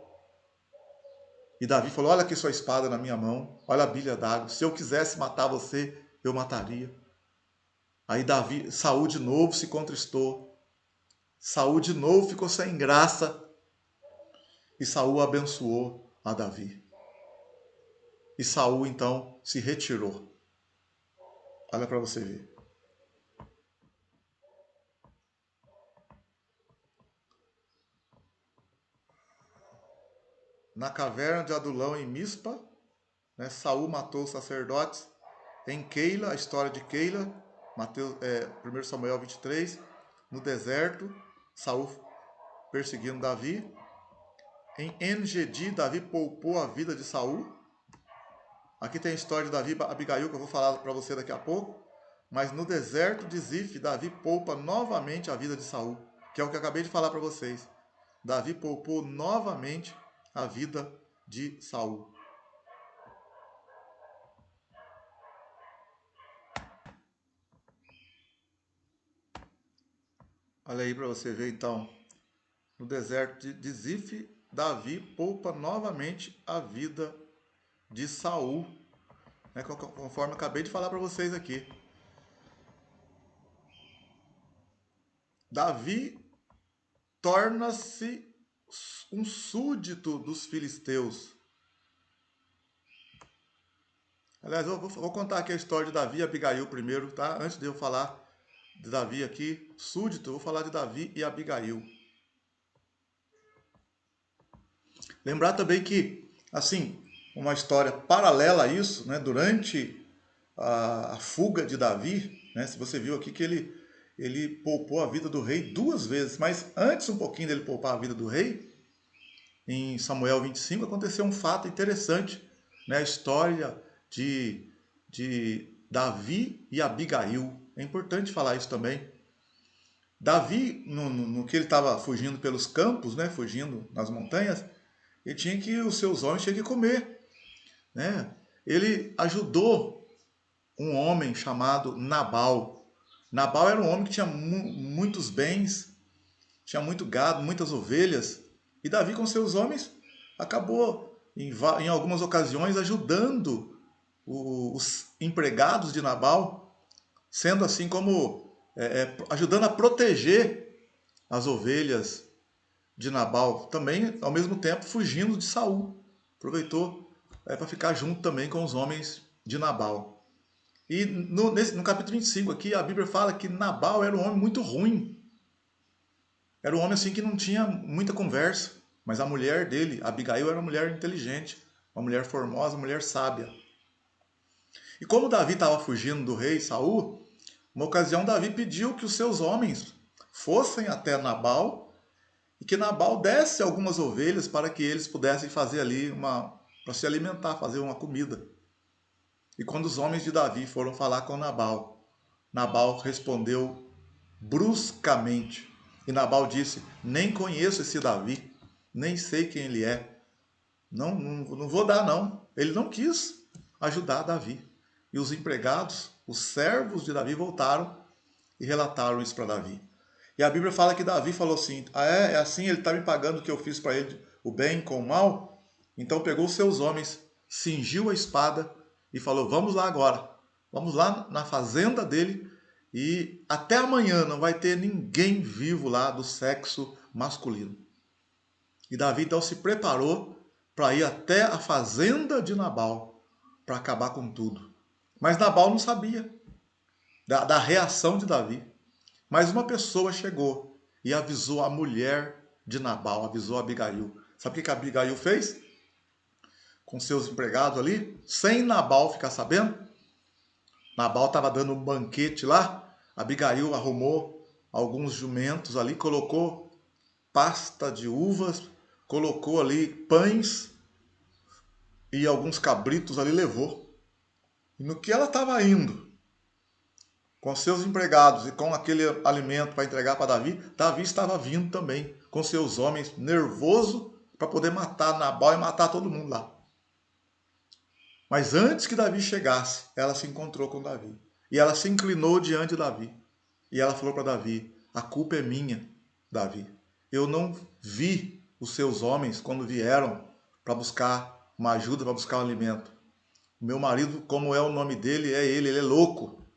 E Davi falou: olha aqui sua espada na minha mão, olha a bilha d'água. Se eu quisesse matar você, eu mataria. Aí Saul de novo se contristou. Saul de novo ficou sem graça. E Saul abençoou a Davi. E Saul então se retirou. Olha para você ver. na caverna de Adulão em Mispa, né? Saul matou os sacerdotes. Em Keila, a história de Keila, 1 Samuel 23, no deserto, Saul perseguindo Davi. Em En-Gedi, Davi poupou a vida de Saul. Aqui tem a história de Davi e Abigail, que eu vou falar para você daqui a pouco. Mas no deserto de Zif, Davi poupa novamente a vida de Saul, que é o que eu acabei de falar para vocês. Davi poupou novamente a vida de Saul. Olha aí para você ver então. No deserto de Zif, Davi poupa novamente a vida de Saul, né, conforme eu acabei de falar para vocês aqui. Davi torna-se um súdito dos filisteus. Aliás, eu vou contar aqui a história de Davi e Abigail primeiro, tá? Antes de eu falar de Davi aqui, súdito, eu vou falar de Davi e Abigail. Lembrar também que, assim, uma história paralela a isso, né? Durante a fuga de Davi, né? Se você viu aqui que ele poupou a vida do rei 2 vezes, mas antes um pouquinho dele poupar a vida do rei, em Samuel 25, aconteceu um fato interessante, né? A história de Davi e Abigail. É importante falar isso também. Davi, no que ele estava fugindo pelos campos, né? Fugindo nas montanhas, ele tinha que, os seus homens tinham que comer, né? Ele ajudou um homem chamado Nabal. Nabal era um homem que tinha muitos bens, tinha muito gado, muitas ovelhas. E Davi, com seus homens, acabou, em algumas ocasiões, ajudando os empregados de Nabal, sendo assim como ajudando a proteger as ovelhas de Nabal, também, ao mesmo tempo, fugindo de Saul. Aproveitou para ficar junto também com os homens de Nabal. E no capítulo 25 aqui, a Bíblia fala que Nabal era um homem muito ruim. Era um homem assim que não tinha muita conversa. Mas a mulher dele, Abigail, era uma mulher inteligente, uma mulher formosa, uma mulher sábia. E como Davi estava fugindo do rei Saul, uma ocasião Davi pediu que os seus homens fossem até Nabal e que Nabal desse algumas ovelhas para que eles pudessem fazer ali para se alimentar, fazer uma comida. E quando os homens de Davi foram falar com Nabal, Nabal respondeu bruscamente. E Nabal disse: nem conheço esse Davi, nem sei quem ele é. Não vou dar, não. Ele não quis ajudar Davi. E os empregados, os servos de Davi, voltaram e relataram isso para Davi. E a Bíblia fala que Davi falou assim: ah, é assim, ele está me pagando o que eu fiz para ele, o bem com o mal? Então pegou os seus homens, cingiu a espada e falou: vamos lá agora. Vamos lá na fazenda dele e até amanhã não vai ter ninguém vivo lá do sexo masculino. E Davi então se preparou para ir até a fazenda de Nabal para acabar com tudo. Mas Nabal não sabia da reação de Davi. Mas uma pessoa chegou e avisou a mulher de Nabal, avisou a Abigail. Sabe o que a Abigail fez? Com seus empregados ali, sem Nabal ficar sabendo. Nabal estava dando um banquete lá, Abigail arrumou alguns jumentos ali, colocou pasta de uvas, colocou ali pães e alguns cabritos ali levou. E no que ela estava indo, com seus empregados e com aquele alimento para entregar para Davi, Davi estava vindo também com seus homens, nervoso para poder matar Nabal e matar todo mundo lá. Mas antes que Davi chegasse, ela se encontrou com Davi. E ela se inclinou diante de Davi. E ela falou para Davi: a culpa é minha, Davi. Eu não vi os seus homens quando vieram para buscar uma ajuda, para buscar um alimento. Meu marido, como é o nome dele, ele é louco.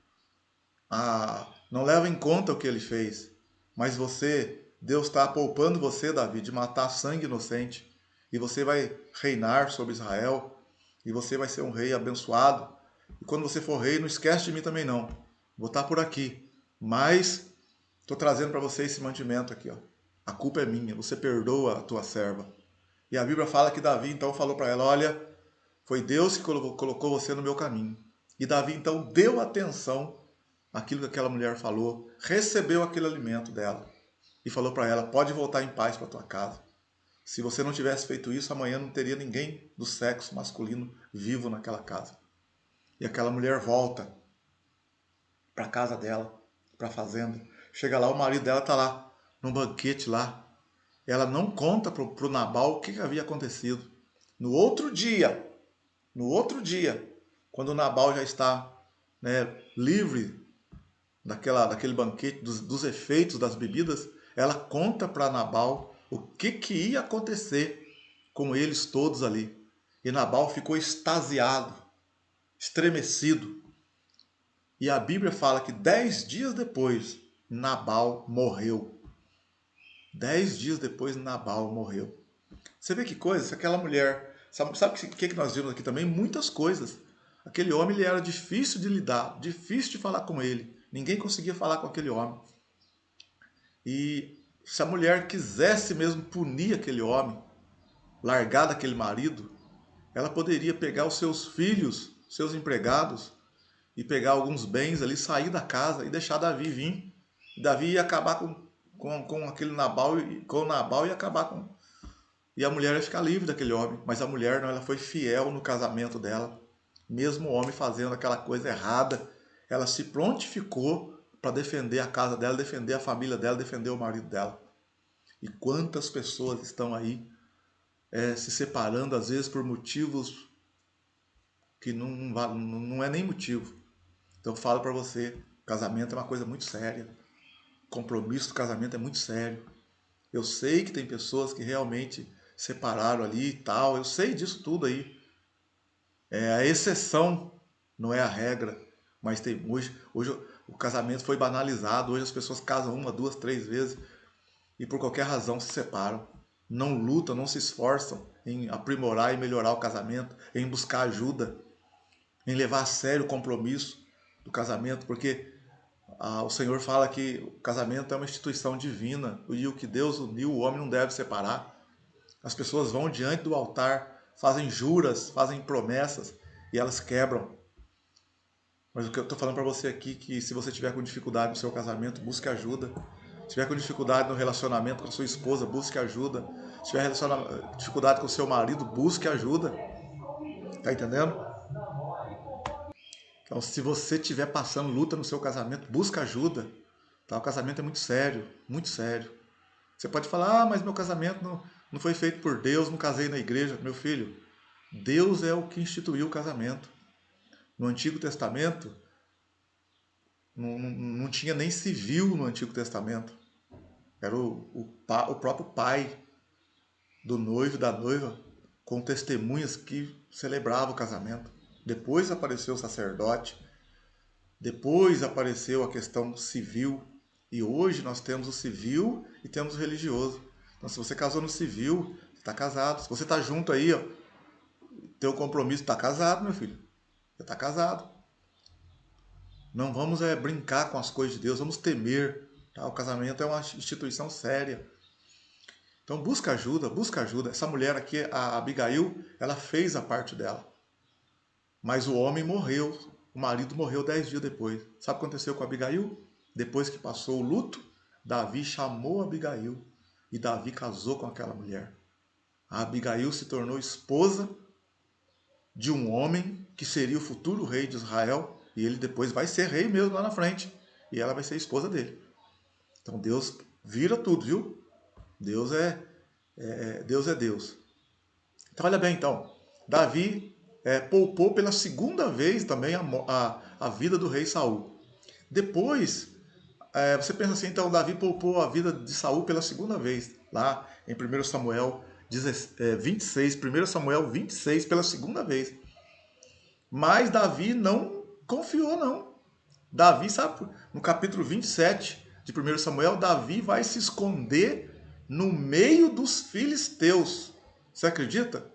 Não leva em conta o que ele fez. Mas Deus está poupando você, Davi, de matar sangue inocente. E você vai reinar sobre Israel. E você vai ser um rei abençoado. E quando você for rei, não esquece de mim também não. Vou estar por aqui. Mas estou trazendo para você esse mantimento aqui. Ó. A culpa é minha. Você perdoa a tua serva. E a Bíblia fala que Davi então falou para ela, olha, foi Deus que colocou você no meu caminho. E Davi então deu atenção àquilo que aquela mulher falou, recebeu aquele alimento dela e falou para ela, pode voltar em paz para tua casa. Se você não tivesse feito isso, amanhã não teria ninguém do sexo masculino vivo naquela casa. E aquela mulher volta para a casa dela, para a fazenda. Chega lá, o marido dela está lá, num banquete lá. Ela não conta para o Nabal o que havia acontecido. No outro dia, quando o Nabal já está, né, livre daquele banquete, dos efeitos das bebidas, ela conta para Nabal o que ia acontecer com eles todos ali. E Nabal ficou extasiado, estremecido. E a Bíblia fala que 10 dias depois, Nabal morreu. 10 dias depois, Nabal morreu. Você vê que coisa? Se aquela mulher... Sabe o que nós vimos aqui também? Muitas coisas. Aquele homem ele era difícil de lidar, difícil de falar com ele. Ninguém conseguia falar com aquele homem. E se a mulher quisesse mesmo punir aquele homem, largar daquele marido, ela poderia pegar os seus filhos, seus empregados, e pegar alguns bens ali, sair da casa e deixar Davi vir. Davi ia acabar com aquele Nabal, com o Nabal e acabar com... E a mulher ia ficar livre daquele homem. Mas a mulher não, ela foi fiel no casamento dela. Mesmo o homem fazendo aquela coisa errada, ela se prontificou para defender a casa dela, defender a família dela, defender o marido dela. E quantas pessoas estão aí se separando, às vezes por motivos que não é nem motivo. Então eu falo para você, casamento é uma coisa muito séria. Compromisso do casamento é muito sério. Eu sei que tem pessoas que realmente separaram ali e tal. Eu sei disso tudo aí. É a exceção, não é a regra. Mas tem hoje o casamento foi banalizado. Hoje as pessoas casam uma, duas, três vezes e por qualquer razão se separam. Não lutam, não se esforçam em aprimorar e melhorar o casamento, em buscar ajuda, em levar a sério o compromisso do casamento, porque o Senhor fala que o casamento é uma instituição divina e o que Deus uniu, o homem não deve separar. As pessoas vão diante do altar, fazem juras, fazem promessas e elas quebram. Mas o que eu estou falando para você aqui, que se você tiver com dificuldade no seu casamento, busque ajuda. Se tiver com dificuldade no relacionamento com a sua esposa, busque ajuda. Se tiver dificuldade com o seu marido, busque ajuda. Tá entendendo? Então, se você estiver passando luta no seu casamento, busca ajuda. Tá? O casamento é muito sério, muito sério. Você pode falar, mas meu casamento não foi feito por Deus, não casei na igreja. Meu filho, Deus é o que instituiu o casamento. No Antigo Testamento, não tinha nem civil no Antigo Testamento. Era o próprio pai do noivo e da noiva com testemunhas que celebravam o casamento. Depois apareceu o sacerdote, depois apareceu a questão civil, e hoje nós temos o civil e temos o religioso. Então, se você casou no civil, você está casado. Se você está junto aí, ó, teu compromisso, está casado, meu filho. Você está casado. Não vamos brincar com as coisas de Deus, vamos temer. Tá? O casamento é uma instituição séria. Então busca ajuda, busca ajuda. Essa mulher aqui, a Abigail, ela fez a parte dela. Mas o homem morreu, o marido morreu 10 dias depois. Sabe o que aconteceu com a Abigail? Depois que passou o luto, Davi chamou a Abigail e Davi casou com aquela mulher. A Abigail se tornou esposa de um homem que seria o futuro rei de Israel e ele depois vai ser rei mesmo lá na frente. E ela vai ser esposa dele. Então Deus vira tudo, viu? Deus é Deus. Então olha bem, então. Davi poupou pela segunda vez também a vida do rei Saul. Depois, você pensa assim, então Davi poupou a vida de Saul pela segunda vez. Lá em 1 Samuel 26, 1 Samuel 26 pela segunda vez. Mas Davi não confiou, não. Davi, sabe, no capítulo 27 de 1 Samuel, Davi vai se esconder no meio dos filisteus. Você acredita?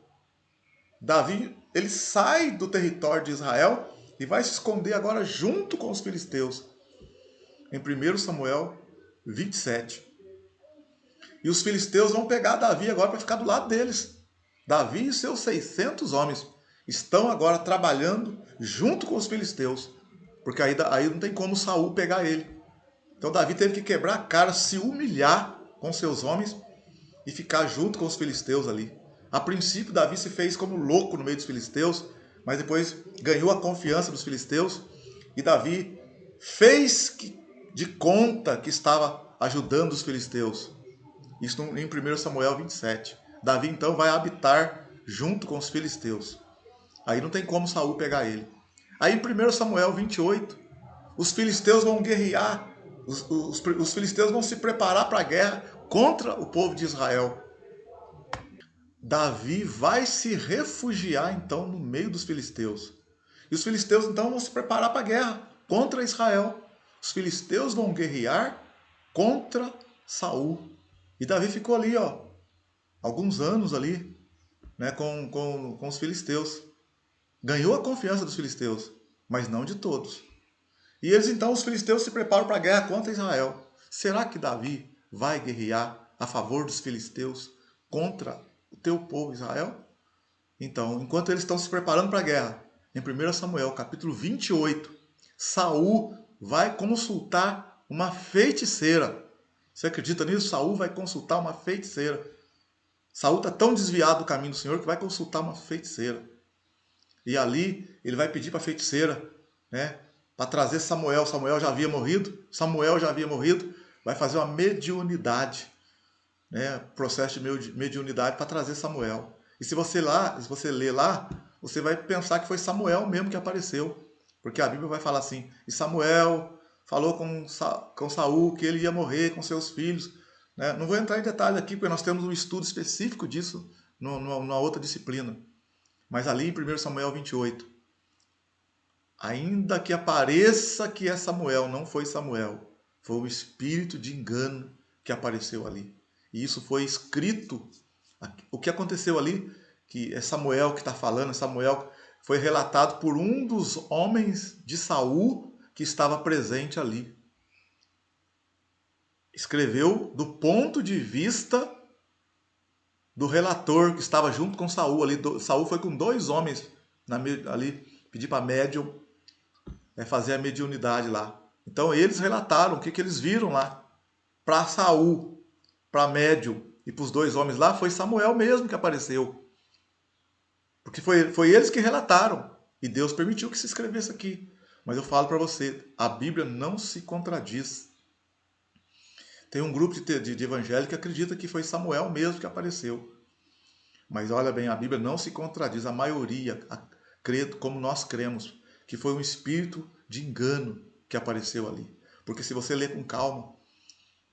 Davi, ele sai do território de Israel e vai se esconder agora junto com os filisteus. Em 1 Samuel 27. E os filisteus vão pegar Davi agora para ficar do lado deles. Davi e seus 600 homens estão agora trabalhando junto com os filisteus, porque aí não tem como Saul pegar ele. Então Davi teve que quebrar a cara, se humilhar com seus homens e ficar junto com os filisteus ali. A princípio, Davi se fez como louco no meio dos filisteus, mas depois ganhou a confiança dos filisteus e Davi fez de conta que estava ajudando os filisteus. Isso em 1 Samuel 27. Davi então vai habitar junto com os filisteus. Aí não tem como Saul pegar ele. Aí em 1 Samuel 28, os filisteus vão guerrear, os filisteus vão se preparar para a guerra contra o povo de Israel. Davi vai se refugiar então no meio dos filisteus. E os filisteus então vão se preparar para a guerra contra Israel. Os filisteus vão guerrear contra Saul. E Davi ficou ali, alguns anos ali, né, com os filisteus. Ganhou a confiança dos filisteus, mas não de todos. E eles então, os filisteus, se preparam para a guerra contra Israel. Será que Davi vai guerrear a favor dos filisteus contra o teu povo Israel? Então, enquanto eles estão se preparando para a guerra, em 1 Samuel, capítulo 28, Saul vai consultar uma feiticeira. Você acredita nisso? Saul vai consultar uma feiticeira. Saul está tão desviado do caminho do Senhor que vai consultar uma feiticeira. E ali ele vai pedir para a feiticeira, né, para trazer Samuel. Samuel já havia morrido. Vai fazer uma mediunidade, né, processo de mediunidade para trazer Samuel. E se você ler lá, você vai pensar que foi Samuel mesmo que apareceu. Porque a Bíblia vai falar assim, e Samuel falou com Saul que ele ia morrer com seus filhos. Né? Não vou entrar em detalhes aqui, porque nós temos um estudo específico disso numa outra disciplina. Mas ali em 1 Samuel 28, ainda que apareça que é Samuel, não foi Samuel. Foi um espírito de engano que apareceu ali. E isso foi escrito. O que aconteceu ali, que é Samuel que está falando, Samuel foi relatado por um dos homens de Saul que estava presente ali. Escreveu do ponto de vista do relator que estava junto com Saul ali. Saul foi com 2 homens ali, pedir para médium fazer a mediunidade lá. Então eles relataram o que eles viram lá. Para Saul, para médium e para os 2 homens lá, foi Samuel mesmo que apareceu. Porque foi eles que relataram. E Deus permitiu que se escrevesse aqui. Mas eu falo para você, a Bíblia não se contradiz. Tem um grupo de evangélicos que acredita que foi Samuel mesmo que apareceu. Mas olha bem, a Bíblia não se contradiz. A maioria crê como nós cremos, que foi um espírito de engano que apareceu ali. Porque se você ler com calma,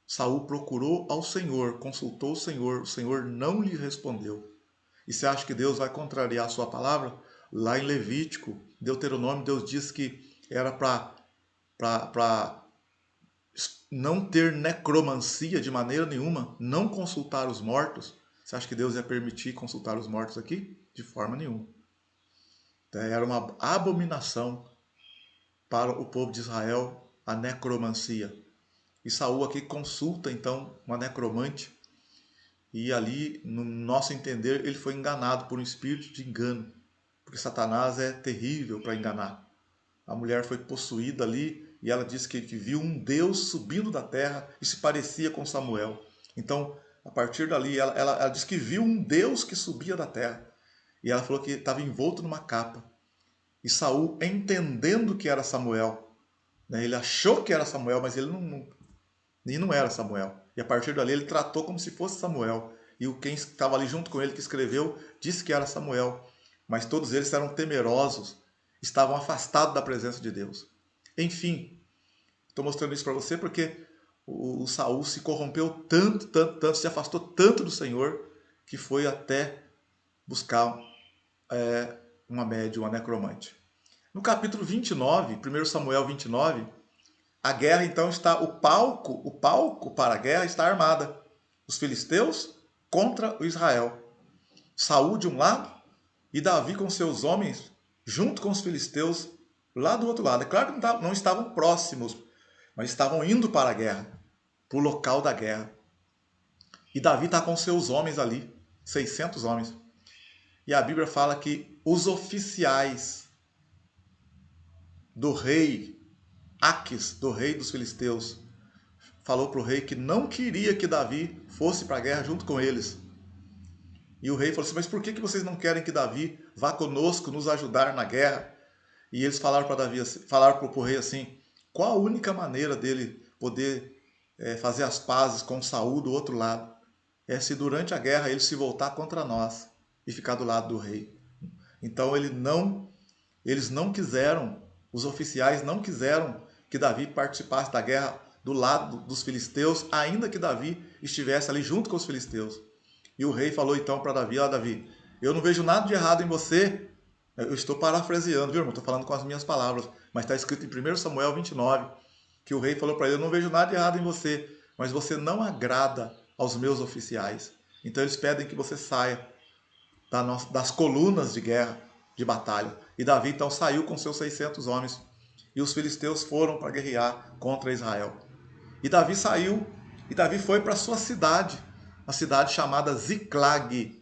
Saul procurou ao Senhor, consultou o Senhor não lhe respondeu. E você acha que Deus vai contrariar a sua palavra? Lá em Levítico, Deuteronômio, Deus diz que era para não ter necromancia de maneira nenhuma, não consultar os mortos. Você acha que Deus ia permitir consultar os mortos aqui? De forma nenhuma. Então, era uma abominação para o povo de Israel a necromancia. E Saul aqui consulta então uma necromante. E ali, no nosso entender, ele foi enganado por um espírito de engano. Porque Satanás é terrível para enganar. A mulher foi possuída ali e ela disse que viu um Deus subindo da terra e se parecia com Samuel. Então, a partir dali, ela disse que viu um Deus que subia da terra. E ela falou que estava envolto numa capa. E Saul, entendendo que era Samuel, né, ele achou que era Samuel, mas ele não era Samuel. E a partir dali ele tratou como se fosse Samuel. E quem estava ali junto com ele, que escreveu, disse que era Samuel. Mas todos eles eram temerosos, estavam afastados da presença de Deus. Enfim, estou mostrando isso para você porque o Saul se corrompeu tanto, se afastou tanto do Senhor, que foi até buscar uma médium, uma necromante. No capítulo 29, 1 Samuel 29, a guerra então está, o palco para a guerra está armada. Os filisteus contra o Israel. Saul de um lado e Davi com seus homens junto com os filisteus lá do outro lado. É claro que não estavam próximos, mas estavam indo para a guerra, para o local da guerra. E Davi está com seus homens ali, 600 homens. E a Bíblia fala que os oficiais do rei Aques, do rei dos filisteus, falou para o rei que não queria que Davi fosse para a guerra junto com eles. E o rei falou assim, mas por que vocês não querem que Davi vá conosco nos ajudar na guerra? E eles falaram para Davi, falaram para o rei assim, qual a única maneira dele poder fazer as pazes com Saul do outro lado? É se durante a guerra ele se voltar contra nós e ficar do lado do rei. Então eles não quiseram, os oficiais não quiseram que Davi participasse da guerra do lado dos filisteus, ainda que Davi estivesse ali junto com os filisteus. E o rei falou então para Davi, Davi, eu não vejo nada de errado em você. Eu estou parafraseando, viu, irmão? Estou falando com as minhas palavras, mas está escrito em 1 Samuel 29, que o rei falou para ele, eu não vejo nada de errado em você, mas você não agrada aos meus oficiais. Então eles pedem que você saia das colunas de guerra, de batalha. E Davi então saiu com seus 600 homens, e os filisteus foram para guerrear contra Israel. E Davi saiu, e Davi foi para sua cidade, a cidade chamada Ziclag.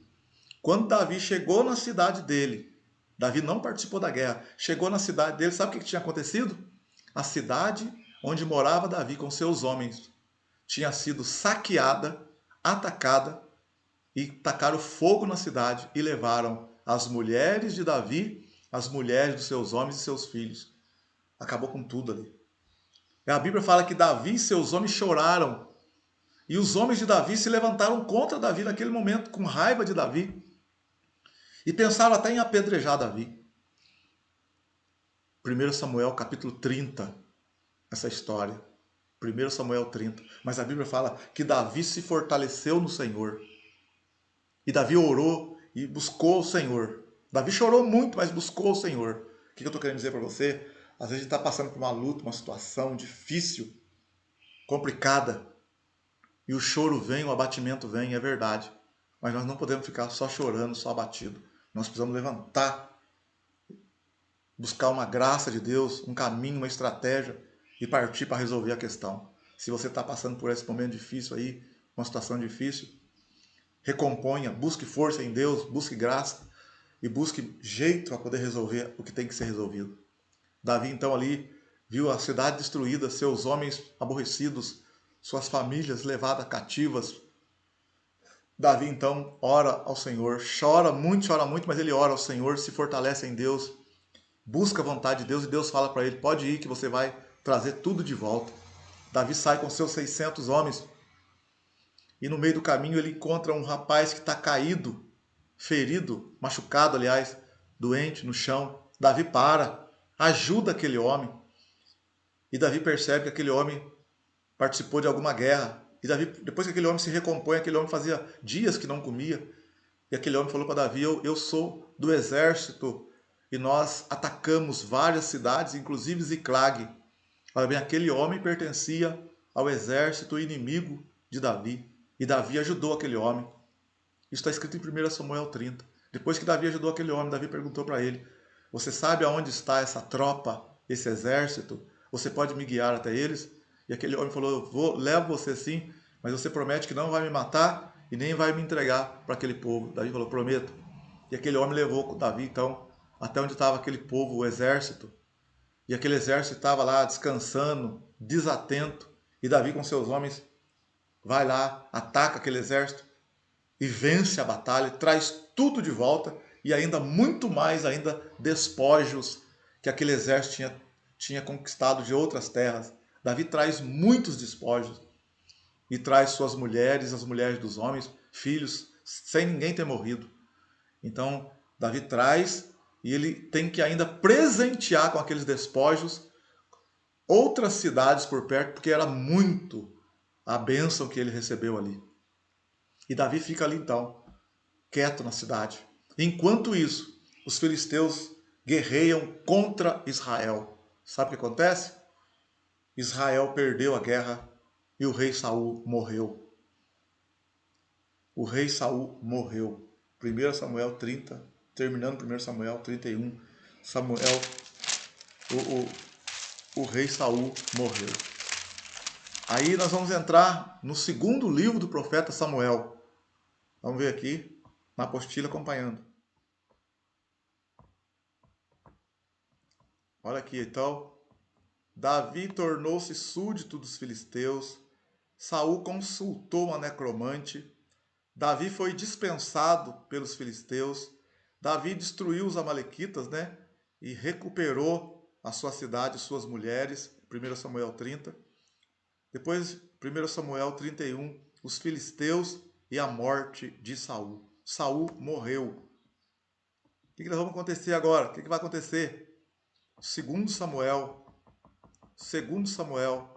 Quando Davi chegou na cidade dele, Davi não participou da guerra, chegou na cidade dele, sabe o que tinha acontecido? A cidade onde morava Davi com seus homens tinha sido saqueada, atacada, e tacaram fogo na cidade e levaram as mulheres de Davi, as mulheres dos seus homens e seus filhos. Acabou com tudo ali. E a Bíblia fala que Davi e seus homens choraram. E os homens de Davi se levantaram contra Davi naquele momento, com raiva de Davi. E pensaram até em apedrejar Davi. 1 Samuel capítulo 30, essa história. 1 Samuel 30. Mas a Bíblia fala que Davi se fortaleceu no Senhor. E Davi orou e buscou o Senhor. Davi chorou muito, mas buscou o Senhor. O que eu estou querendo dizer para você? Às vezes a gente está passando por uma luta, uma situação difícil, complicada. E o choro vem, o abatimento vem, é verdade. Mas nós não podemos ficar só chorando, só abatido. Nós precisamos levantar, buscar uma graça de Deus, um caminho, uma estratégia e partir para resolver a questão. Se você está passando por esse momento difícil aí, uma situação difícil, recomponha, busque força em Deus, busque graça e busque jeito para poder resolver o que tem que ser resolvido. Davi então ali viu a cidade destruída, seus homens aborrecidos, suas famílias levadas cativas. Davi então ora ao Senhor, chora muito, mas ele ora ao Senhor, se fortalece em Deus, busca a vontade de Deus e Deus fala para ele, pode ir que você vai trazer tudo de volta. Davi sai com seus 600 homens e no meio do caminho ele encontra um rapaz que está caído, ferido, machucado, aliás, doente no chão. Davi para, ajuda aquele homem. E Davi percebe que aquele homem participou de alguma guerra. E Davi, depois que aquele homem se recompõe, aquele homem fazia dias que não comia. E aquele homem falou para Davi, eu sou do exército e nós atacamos várias cidades, inclusive Ziclag. Olha bem, aquele homem pertencia ao exército inimigo de Davi. E Davi ajudou aquele homem. Isso está escrito em 1 Samuel 30. Depois que Davi ajudou aquele homem, Davi perguntou para ele, você sabe aonde está essa tropa, esse exército? Você pode me guiar até eles? E aquele homem falou, levo você sim, mas você promete que não vai me matar e nem vai me entregar para aquele povo. Davi falou, prometo. E aquele homem levou Davi, então, até onde estava aquele povo, o exército. E aquele exército estava lá descansando, desatento. E Davi com seus homens vai lá, ataca aquele exército e vence a batalha, traz tudo de volta e ainda muito mais ainda despojos que aquele exército tinha conquistado de outras terras. Davi traz muitos despojos e traz suas mulheres, as mulheres dos homens, filhos, sem ninguém ter morrido. Então, Davi traz e ele tem que ainda presentear com aqueles despojos outras cidades por perto, porque era muito a bênção que ele recebeu ali. E Davi fica ali então, quieto na cidade. Enquanto isso, os filisteus guerreiam contra Israel. Sabe o que acontece? Israel perdeu a guerra e o rei Saul morreu. O rei Saul morreu. 1 Samuel 30, terminando 1 Samuel 31, Samuel, o rei Saul morreu. Aí nós vamos entrar no segundo livro do profeta Samuel. Vamos ver aqui na apostila acompanhando. Olha aqui, então. Davi tornou-se súdito dos filisteus. Saul consultou uma necromante. Davi foi dispensado pelos filisteus. Davi destruiu os amalequitas, né? E recuperou a sua cidade, suas mulheres. 1 Samuel 30. Depois, 1 Samuel 31, os filisteus e a morte de Saul. Saul morreu. O que nós vamos acontecer agora? O que vai acontecer? 2 Samuel. 2 Samuel.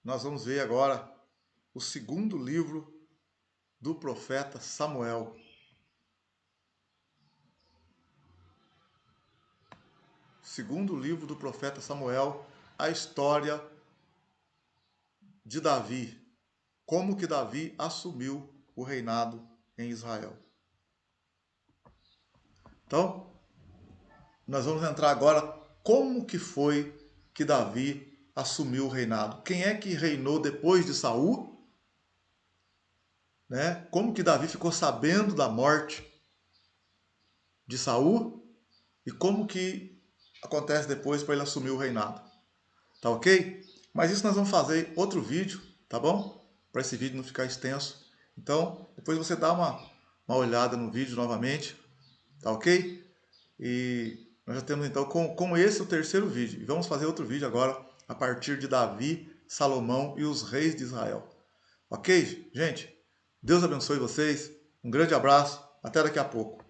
Nós vamos ver agora o segundo livro do profeta Samuel. Segundo livro do profeta Samuel, a história de Davi. Como que Davi assumiu o reinado em Israel. Então, nós vamos entrar agora como que foi que Davi assumiu o reinado. Quem é que reinou depois de Saul? Né? Como que Davi ficou sabendo da morte de Saul? E como que acontece depois para ele assumir o reinado. Tá ok? Mas isso nós vamos fazer outro vídeo, tá bom? Para esse vídeo não ficar extenso. Então, depois você dá uma olhada no vídeo novamente, tá ok? E nós já temos então com esse o terceiro vídeo. E vamos fazer outro vídeo agora a partir de Davi, Salomão e os reis de Israel. Ok, gente? Deus abençoe vocês. Um grande abraço. Até daqui a pouco.